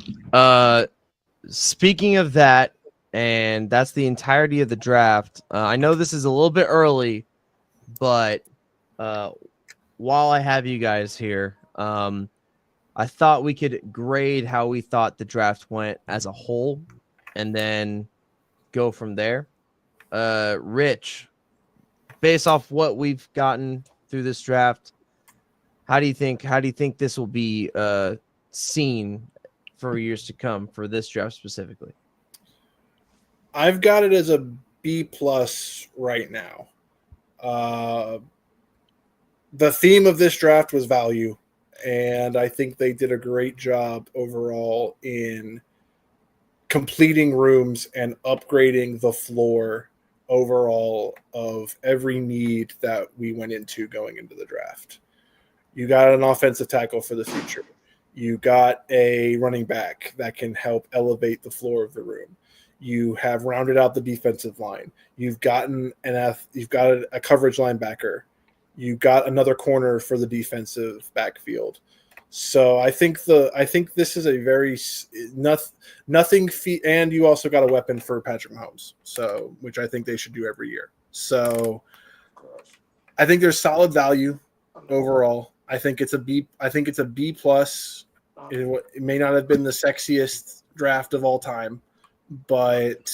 Speaking of that, and that's the entirety of the draft. I know this is a little bit early, but while I have you guys here, I thought we could grade how we thought the draft went as a whole, and then go from there. Rich, based off what we've gotten through this draft, how do you think this will be seen for years to come for this draft specifically? I've got it as a B plus right now. The theme of this draft was value, and I think they did a great job overall in completing rooms and upgrading the floor overall of every need that we went into going into the draft. You got an offensive tackle for the future. You got a running back that can help elevate the floor of the room. You have rounded out the defensive line. You've gotten you've got a coverage linebacker. You got another corner for the defensive backfield. So I think this is a very nothing and you also got a weapon for Patrick Mahomes. So, which I think they should do every year. So I think there's solid value overall. I think it's a B plus. It may not have been the sexiest draft of all time, but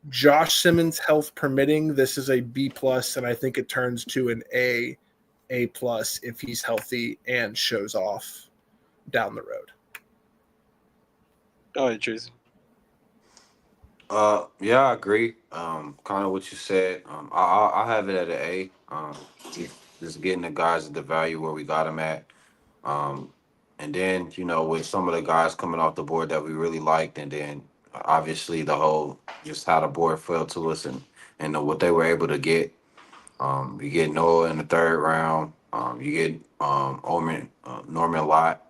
Josh Simmons, health permitting, this is a B plus, and I think it turns to an A plus if he's healthy and shows off down the road. Go ahead, Tracy. Yeah, I agree. Kind of what you said. I have it at an A. Just getting the guys at the value where we got them at. And then, with some of the guys coming off the board that we really liked, and then obviously the whole just how the board fell to us, and what they were able to get. You get Noah in the third round. You get Norman-Lott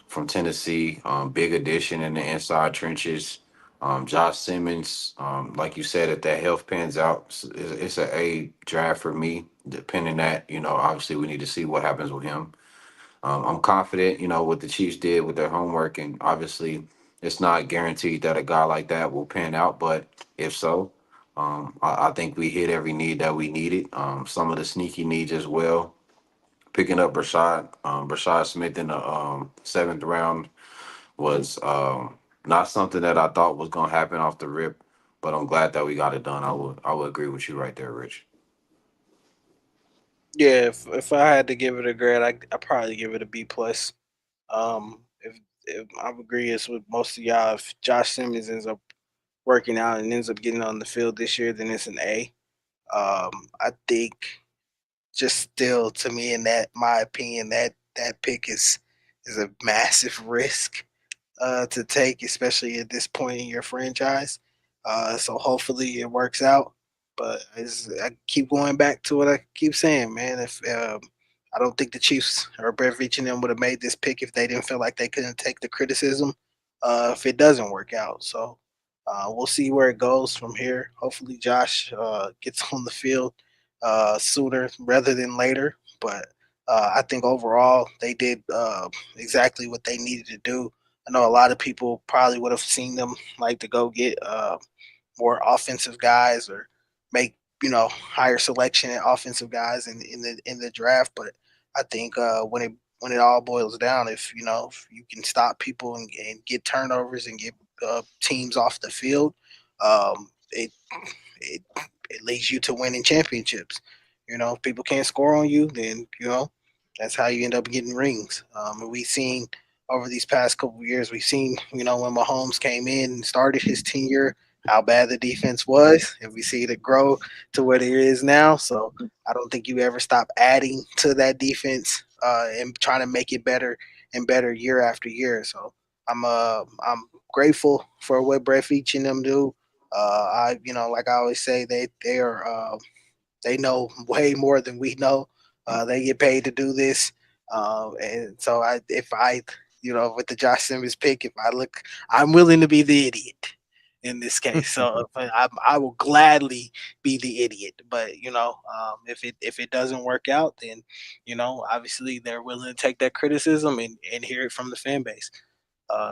from Tennessee, big addition in the inside trenches. Josh Simmons, like you said, if that health pans out, it's an A draft for me. Depending that, obviously we need to see what happens with him. I'm confident, what the Chiefs did with their homework, and obviously it's not guaranteed that a guy like that will pan out, but if so, I think we hit every need that we needed. Some of the sneaky needs as well. Picking up Brashad Smith in the seventh round was not something that I thought was going to happen off the rip, but I'm glad that we got it done. I would agree with you right there, Rich. Yeah, if I had to give it a grade, I probably give it a B plus. If I agree, it's with most of y'all. If Josh Simmons ends up working out and ends up getting on the field this year, then it's an A. I think just still, to me, in that my opinion, that pick is a massive risk to take, especially at this point in your franchise. So hopefully it works out. But I keep going back to what I keep saying, man. If I don't think the Chiefs or Brett Veach and them would have made this pick if they didn't feel like they couldn't take the criticism if it doesn't work out. So we'll see where it goes from here. Hopefully Josh gets on the field sooner rather than later. But I think overall they did exactly what they needed to do. I know a lot of people probably would have seen them like to go get more offensive guys or make higher selection at offensive guys in the draft. But I think when it all boils down, if you can stop people and get turnovers and get teams off the field, it it leads you to winning championships. If people can't score on you, then that's how you end up getting rings. And we've seen over these past couple of years, we've seen when Mahomes came in and started his tenure, how bad the defense was, and we see it grow to what it is now. So I don't think you ever stop adding to that defense and trying to make it better and better year after year. So I'm grateful for what Brett Veach and them do. Like I always say, they are they know way more than we know. They get paid to do this, and so with the Josh Simmons pick, I'm willing to be the idiot in this case. So I will gladly be the idiot. But if it doesn't work out, then obviously they're willing to take that criticism and hear it from the fan base.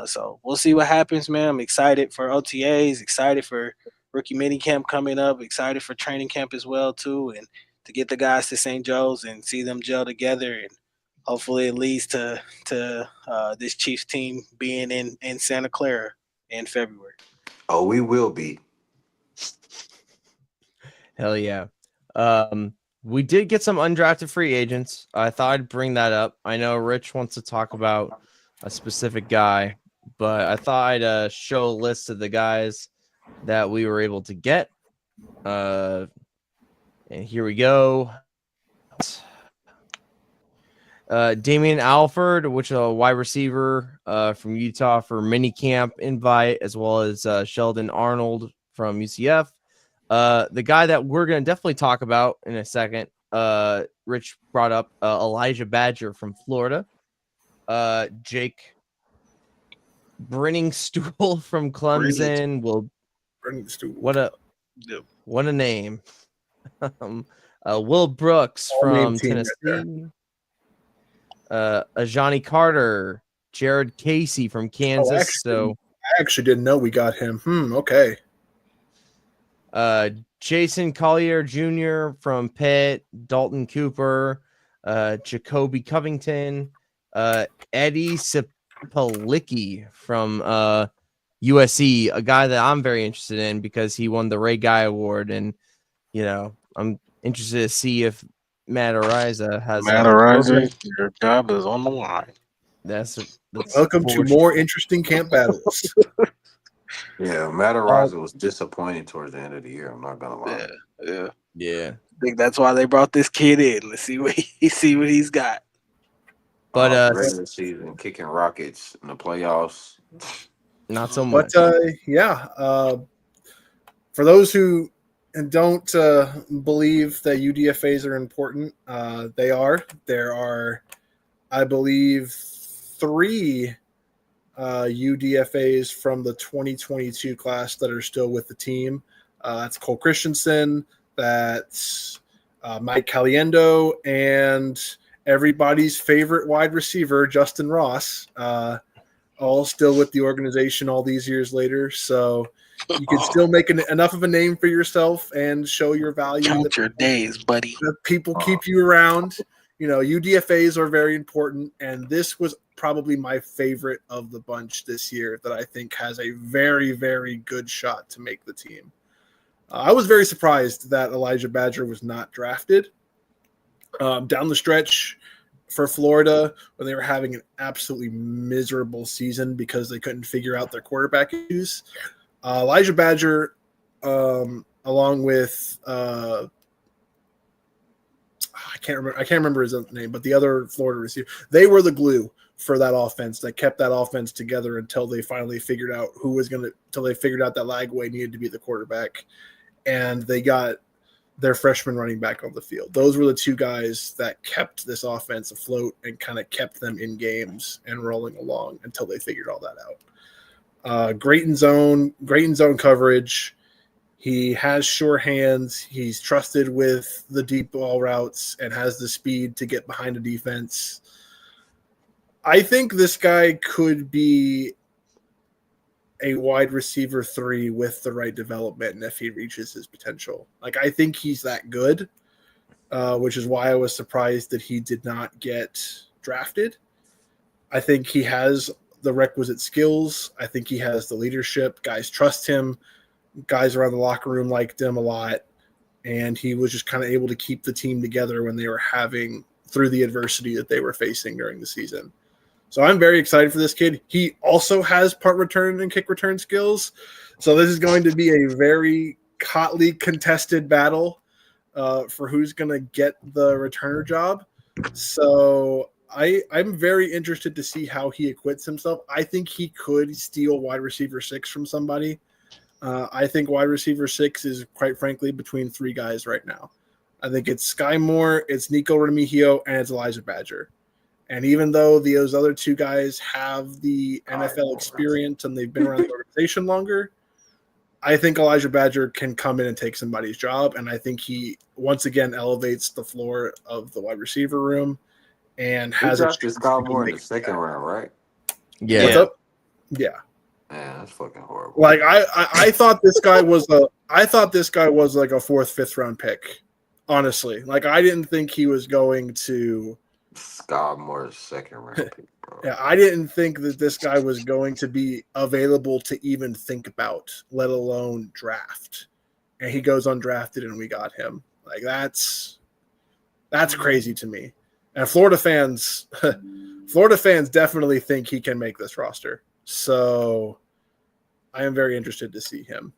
So we'll see what happens, man. I'm excited for OTAs, excited for rookie mini camp coming up, excited for training camp as well too, and to get the guys to St. Joe's and see them gel together, and hopefully it leads to this Chiefs team being in Santa Clara in February. Oh, we will be. Hell yeah. We did get some undrafted free agents. I thought I'd bring that up. I know Rich wants to talk about a specific guy, but I thought I'd show a list of the guys that we were able to get. And here we go. Damian Alford, which is a wide receiver from Utah for minicamp invite, as well as Sheldon Arnold from UCF. The guy that we're going to definitely talk about in a second, Rich brought up Elijah Badger from Florida. Jake Brenningstool from Clemson. What a name. Will Brooks from Tennessee. Ajani Carter, Jared Casey from Kansas. I actually didn't know we got him. Okay. Jason Collier Jr. from Pitt, Dalton Cooper, Jacoby Covington, Eddie Sipolicki from USC, a guy that I'm very interested in because he won the Ray Guy Award, and I'm interested to see if Matt Ariza has. Matt Ariza, your job is on the line. That's welcome to more interesting camp battles. Yeah, Matt Ariza was disappointing towards the end of the year. I'm not gonna lie. Yeah. I think that's why they brought this kid in. Let's see what he's got. But regular season kicking rockets in the playoffs, not so much. But for those who don't believe that UDFAs are important, they are. There are, I believe, 3 UDFAs from the 2022 class that are still with the team. That's Cole Christensen, that's Mike Caliendo, and everybody's favorite wide receiver, Justin Ross, all still with the organization all these years later. So you can still make enough of a name for yourself and show your value. Count your days, buddy. That people keep you around. UDFAs are very important, and this was probably my favorite of the bunch this year that I think has a very, very good shot to make the team. I was very surprised that Elijah Badger was not drafted. Down the stretch for Florida, when they were having an absolutely miserable season because they couldn't figure out their quarterback issues, Elijah Badger, along with I can't remember his other name, but the other Florida receiver, they were the glue for that offense that kept that offense together until they finally figured out until they figured out that Lagway needed to be the quarterback, and they got their freshman running back on the field. Those were the 2 guys that kept this offense afloat and kind of kept them in games and rolling along until they figured all that out. Great in zone coverage. He has sure hands. He's trusted with the deep ball routes and has the speed to get behind a defense. I think this guy could be a wide receiver 3 with the right development, and if he reaches his potential. I think he's that good, which is why I was surprised that he did not get drafted. I think he has the requisite skills. I think he has the leadership. Guys trust him. Guys around the locker room liked him a lot. and he was just kind of able to keep the team together when they were having through the adversity that they were facing during the season. So I'm very excited for this kid. He also has punt return and kick return skills. So this is going to be a very hotly contested battle for who's going to get the returner job. So I'm very interested to see how he acquits himself. I think he could steal wide receiver 6 from somebody. I think wide receiver 6 is, quite frankly, between 3 guys right now. I think it's Sky Moore, it's Nico Remigio, and it's Elijah Badger. And even though those other 2 guys have the NFL experience and they've been around the organization longer, I think Elijah Badger can come in and take somebody's job. And I think he, once again, elevates the floor of the wide receiver room and has a drafted Sky Moore in the second round, right? Yeah. What's up? Yeah. Man, that's fucking horrible. Like I thought this guy was like a 4th, 5th round pick. Honestly, like I didn't think he was going to. Sky Moore's second round pick, bro. Yeah, I didn't think that this guy was going to be available to even think about, let alone draft. And he goes undrafted, and we got him. Like that's crazy to me. And Florida fans definitely think he can make this roster. So I am very interested to see him.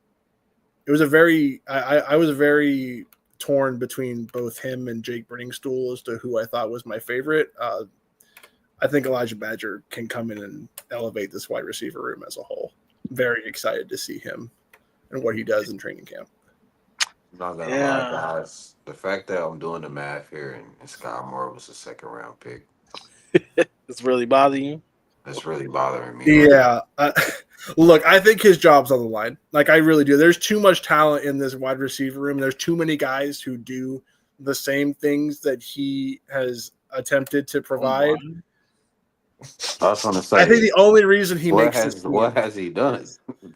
It was I was very torn between both him and Jake Bringstool as to who I thought was my favorite. I think Elijah Badger can come in and elevate this wide receiver room as a whole. Very excited to see him and what he does in training camp. I'm not gonna lie, guys. The fact that I'm doing the math here and Sky Moore was a second round pick. It's really bothering you? That's really bothering me. Yeah. Look, I think his job's on the line. Like, I really do. There's too much talent in this wide receiver room. There's too many guys who do the same things that he has attempted to provide. I was going to say, I think the only reason he makes this team, what has he done?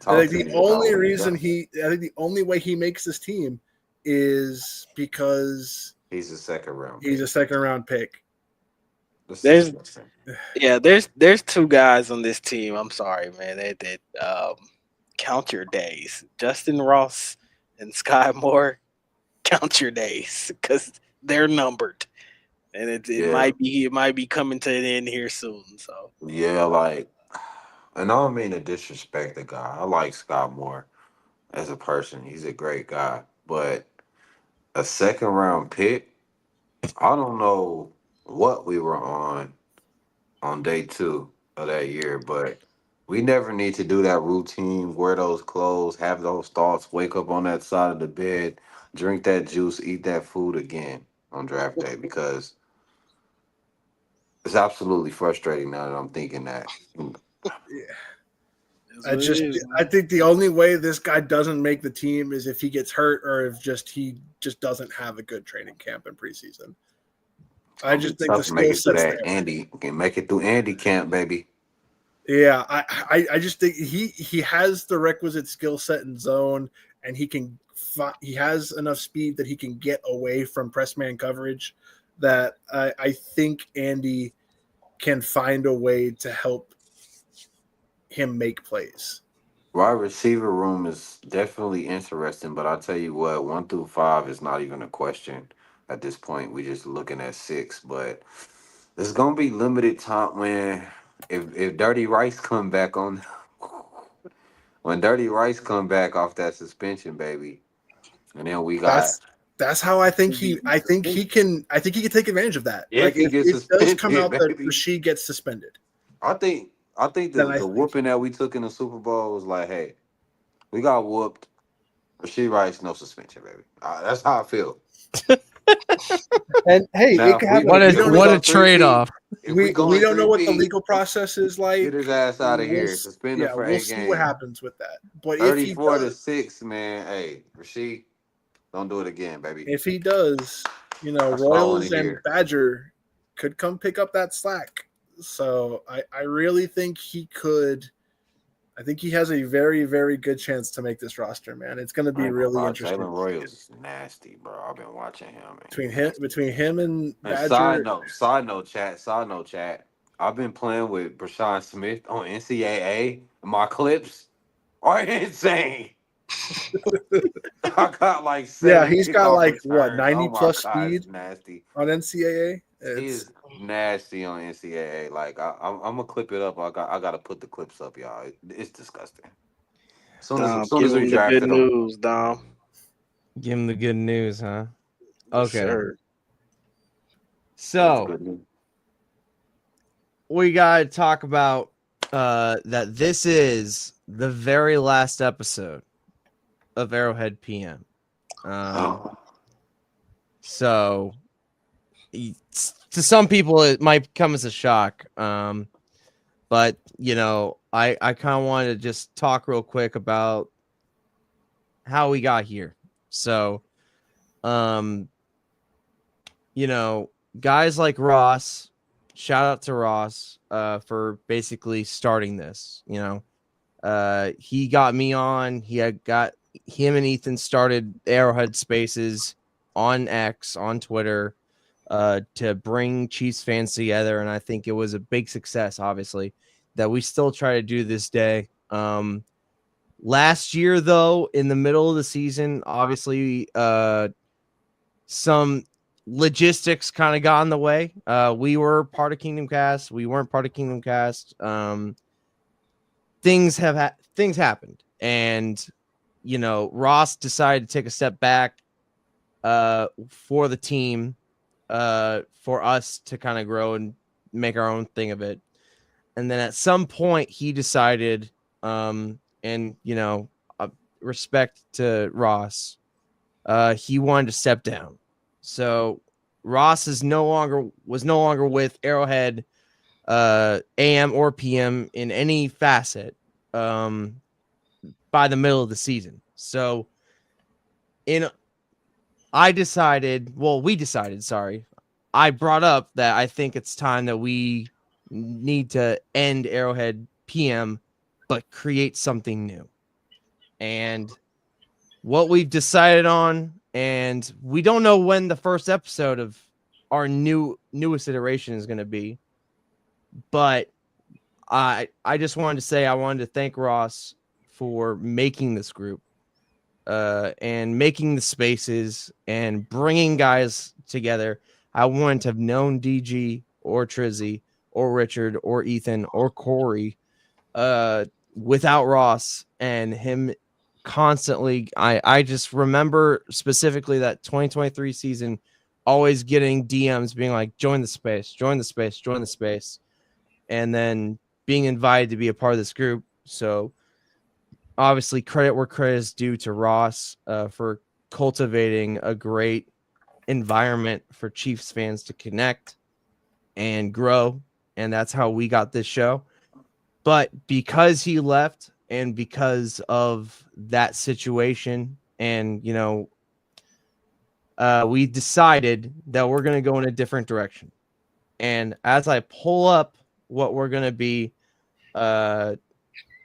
I think the only way he makes this team is because he's a second round. He's a second round pick. There's 2 guys on this team. I'm sorry, man. They count your days. Justin Ross and Sky Moore, count your days because they're numbered, and it might be coming to an end here soon. So yeah, like, and I don't mean to disrespect the guy. I like Sky Moore as a person. He's a great guy, but a second round pick, I don't know what we were on day 2 of that year, but we never need to do that routine, wear those clothes, have those thoughts, wake up on that side of the bed, drink that juice, eat that food again on draft day, because it's absolutely frustrating now that I'm thinking that. Yeah. I think the only way this guy doesn't make the team is if he gets hurt or if he just doesn't have a good training camp in preseason. I just think the skill set's there. Andy can make it through Andy camp, baby. Yeah, I just think he has the requisite skill set and zone, and he has enough speed that he can get away from press man coverage. That I think Andy can find a way to help him make plays. Wide receiver room is definitely interesting, but I'll tell you what, 1 through 5 is not even a question at this point. We're just looking at 6, but there's gonna be limited time when if Dirty Rice come back on when Dirty Rice come back off that suspension, baby, and then we got. That's how I think he can take advantage of that. If he gets it does come out baby. that Rasheed gets suspended. I think the whooping that we took in the Super Bowl was like, hey, we got whooped. Rasheed Rice, no suspension, baby. That's how I feel. And hey, now, it could happen. What a trade-off. We don't know what the legal process is like. Get his ass out of here. Suspend him for 8 games. We'll see what happens with that. But 34 to 6, man. Hey, Rasheed, don't do it again, baby. If he does, Royals and Badger could come pick up that slack. So I really think he could. I think he has a very, very good chance to make this roster, man. It's going to be really interesting. Jalen Royals is nasty, bro. I've been watching him. Between him and Badger. Side note, chat. I've been playing with Brashawn Smith on NCAA. My clips are insane. I got like Yeah, 7 he's got kickoff like what returns. 90 Oh my plus god, speed it's nasty. on NCAA. He It's is nasty on NCAA. Like I'm gonna clip it up. I gotta put the clips up, y'all. It's disgusting. Dom, Soon give as we him the good drafted him, news, Dom. Give him the good news, huh? Yes, Okay. sir. that's So good news. we gotta talk about that this is the very last episode of Arrowhead PM. So to some people it might come as a shock. But you know, I kind of wanted to just talk real quick about how we got here. So, you know, guys like Ross, shout out to Ross for basically starting this. You know, he got me on. He had got him and Ethan started Arrowhead Spaces on X on Twitter to bring Chiefs fans together, and I think it was a big success. Obviously, that we still try to do this day. Last year, though, in the middle of the season, obviously, some logistics kind of got in the way. We were part of Kingdom Cast. We weren't part of Kingdom Cast. Things happened, and you know, Ross decided to take a step back for the team, for us to kind of grow and make our own thing of it. And then at some point, he decided, and you know, respect to Ross, he wanted to step down. So Ross was no longer with Arrowhead AM or PM in any facet by the middle of the season. So we decided, sorry. I brought up that I think it's time that we need to end Arrowhead PM but create something new. And what we've decided on, and we don't know when the first episode of our newest iteration is going to be, but I just wanted to say I wanted to thank Ross for making this group and making the spaces and bringing guys together. I wouldn't have known DG or Trizzy or Richard or Ethan or Corey without Ross and him constantly. I just remember specifically that 2023 season always getting DMs being like, join the space, join the space, join the space, and then being invited to be a part of this group. So obviously credit where credit is due to Ross for cultivating a great environment for Chiefs fans to connect and grow. And that's how we got this show. But because he left and because of that situation, and, you know, we decided that we're going to go in a different direction. And as I pull up what we're going to be,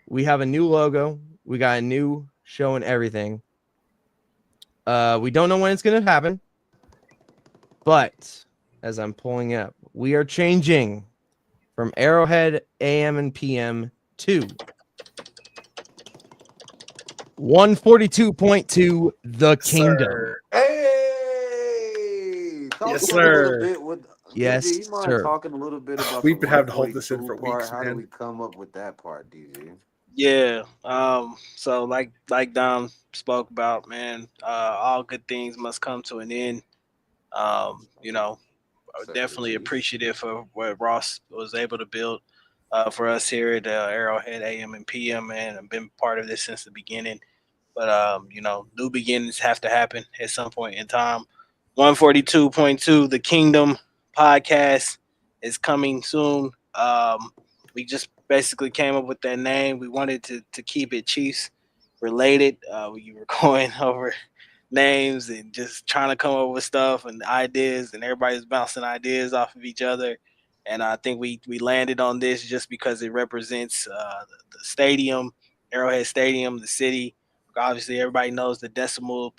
we have a new logo. We got a new show and everything. We don't know when it's going to happen. But as I'm pulling up, we are changing from Arrowhead AM and PM to 142.2 The Kingdom. sir. Hey, talk Yes, to me a little sir. bit with Yes, DG. You mind sir. talking a little bit about the We've been having to hold this in 142 for part? weeks, How do man. we come up with that part, DG? Yeah. So like Dom spoke about, man, all good things must come to an end. You know, Except for the definitely Chiefs. appreciative of what Ross was able to build for us here at Arrowhead AM and PM, man. I've been part of this since the beginning. But you know, new beginnings have to happen at some point in time. 142.2, the Kingdom podcast is coming soon. We just basically came up with that name. We wanted to keep it Chiefs related. We were going over names and just trying to come up with stuff and ideas, and everybody's bouncing ideas off of each other. And I think we landed on this just because it represents the stadium, Arrowhead Stadium, the city. Obviously, everybody knows the decimal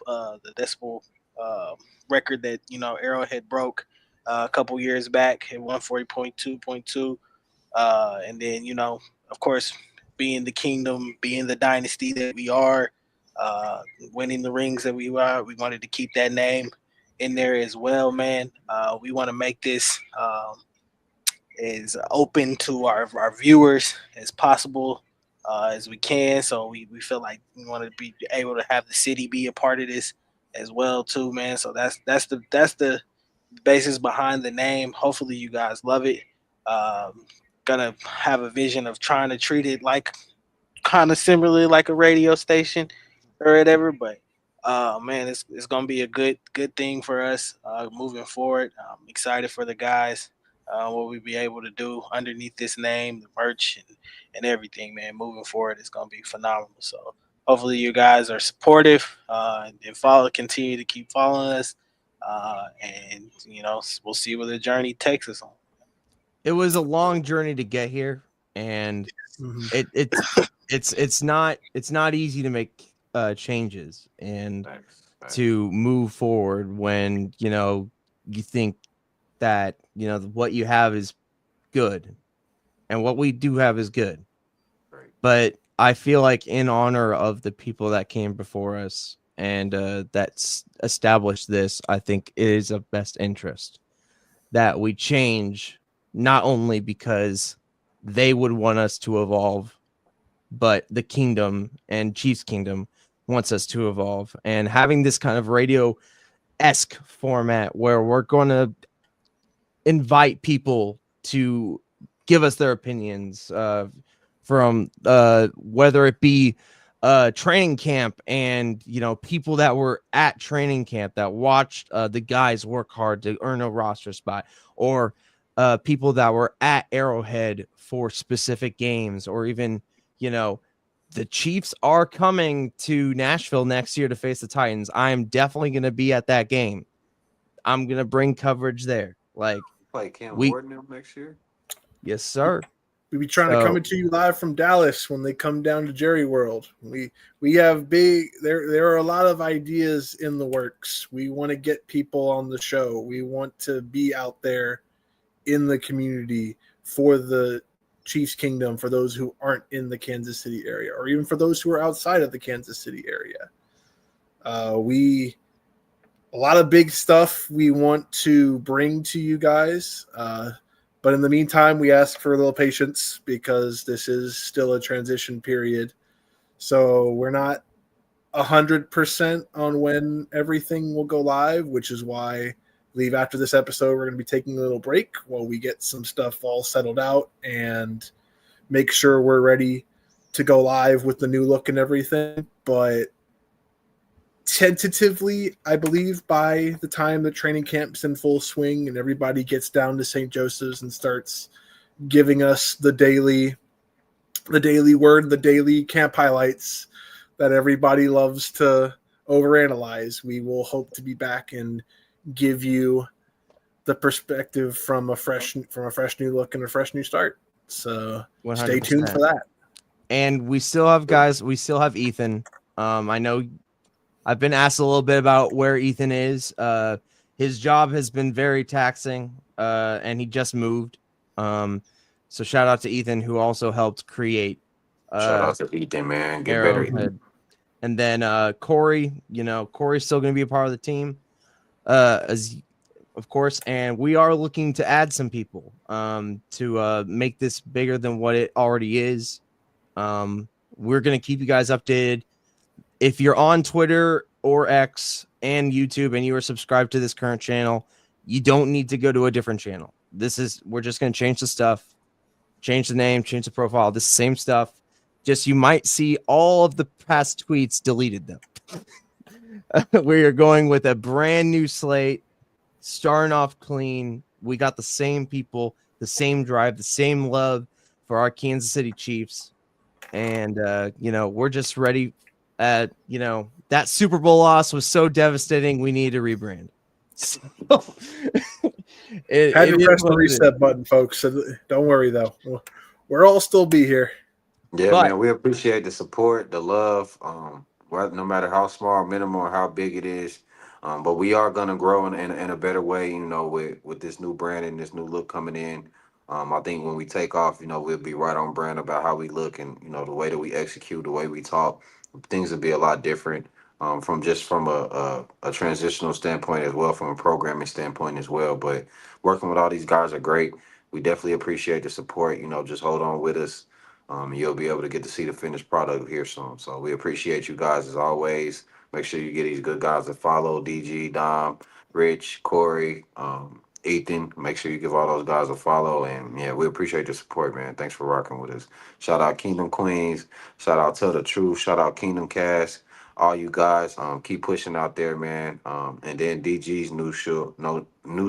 record that Arrowhead broke a couple years back at 140.2.2, and then of course, being the kingdom, being the dynasty that we are, winning the rings that we are. We wanted to keep that name in there as well, man. We want to make this as open to our viewers as possible as we can. So we feel like we want to be able to have the city be a part of this as well too, man. So that's the basis behind the name. Hopefully you guys love it. Gonna have a vision of trying to treat it like kind of similarly like a radio station or whatever, but man, it's gonna be a good thing for us moving forward. I'm excited for the guys, what we be able to do underneath this name, the merch and everything, man. Moving forward, it's gonna be phenomenal. So hopefully you guys are supportive and continue to keep following us, and we'll see where the journey takes us on. It was a long journey to get here, and Mhm. it's not easy to make changes and Facts. to move forward when you think that what you have is good, and what we do have is good. Right. But I feel like in honor of the people that came before us and that's established this, I think it is of best interest that we change, not only because they would want us to evolve, but the kingdom and Chiefs Kingdom wants us to evolve. And having this kind of radio-esque format where we're going to invite people to give us their opinions from whether it be training camp and people that were at training camp that watched the guys work hard to earn a roster spot, or people that were at Arrowhead for specific games, or even the Chiefs are coming to Nashville next year to face the Titans. I am definitely going to be at that game. I'm going to bring coverage there. Like, Play Cam we, Ward them next year. yes, sir. We be trying to So- come to you live from Dallas when they come down to Jerry World. We have big there are a lot of ideas in the works. We want to get people on the show. We want to be out there in the community for the Chiefs Kingdom, for those who aren't in the Kansas City area, or even for those who are outside of the Kansas City area. A lot of big stuff we want to bring to you guys. But in the meantime, we ask for a little patience because this is still a transition period. So we're not 100% on when everything will go live, which is why I believe after this episode, we're going to be taking a little break while we get some stuff all settled out and make sure we're ready to go live with the new look and everything. But tentatively, I believe by the time the training camp's in full swing and everybody gets down to St. Joseph's and starts giving us the daily word, the daily camp highlights that everybody loves to overanalyze, we will hope to be back and give you the perspective from a fresh new look and a fresh new start. So 100%. stay tuned for that. And we still have guys. We still have Ethan. I know I've been asked a little bit about where Ethan is. His job has been very taxing, and he just moved. So shout out to Ethan, who also helped create. Shout out to Ethan, man. Get better. Arrowhead. And then Corey, Corey's still going to be a part of the team, as of course. And we are looking to add some people to make this bigger than what it already is. We're going to keep you guys updated. If you're on Twitter or X and YouTube and you are subscribed to this current channel, you don't need to go to a different channel. We're just going to change the stuff, change the name, change the profile, this same stuff. Just you might see all of the past tweets deleted though. We are going with a brand new slate, starting off clean. We got the same people, the same drive, the same love for our Kansas City Chiefs. And we're just ready. That Super Bowl loss was so devastating. We need to rebrand. So, Had to press the reset button, folks. So don't worry though. We'll all still be here. Yeah, man, we appreciate the support, the love, no matter how small, minimal, or how big it is. But we are gonna grow in a better way, with this new brand and this new look coming in. I think when we take off, we'll be right on brand about how we look and the way that we execute, the way we talk. Things will be a lot different from a transitional standpoint as well, from a programming standpoint as well. But working with all these guys are great. We definitely appreciate the support. Just hold on with us. You'll be able to get to see the finished product here soon. So we appreciate you guys as always. Make sure you get these good guys to follow: DG, Dom, Rich, Corey, Ethan. Make sure you give all those guys a follow. And yeah, we appreciate the support, man. Thanks for rocking with us. Shout out Kingdom Queens. Shout out Tell the Truth. Shout out Kingdom Cast. All you guys, keep pushing out there, man. And then DG's new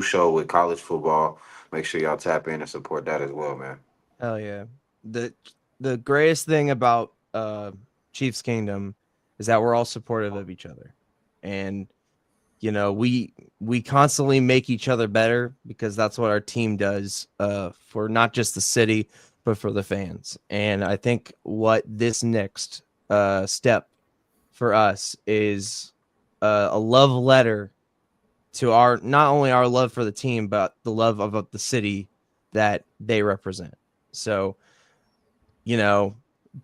show with college football. Make sure y'all tap in and support that as well, man. Hell yeah. The greatest thing about Chiefs Kingdom is that we're all supportive of each other. And we constantly make each other better because that's what our team does for not just the city, but for the fans. And I think what this next step for us is a love letter to not only our love for the team, but the love of the city that they represent. So,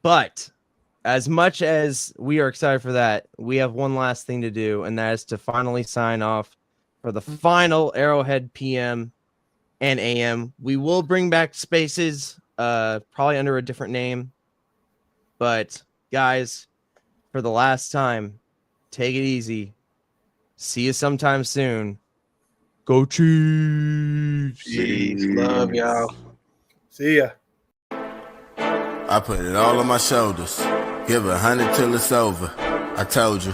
but as much as we are excited for that, we have one last thing to do, and that is to finally sign off for the final Arrowhead PM and AM. We will bring back Spaces, probably under a different name. But, guys, for the last time, take it easy. See you sometime soon. Go Chiefs! Peace. Love y'all. See ya. I put it all on my shoulders. Give 100 till it's over. I told you.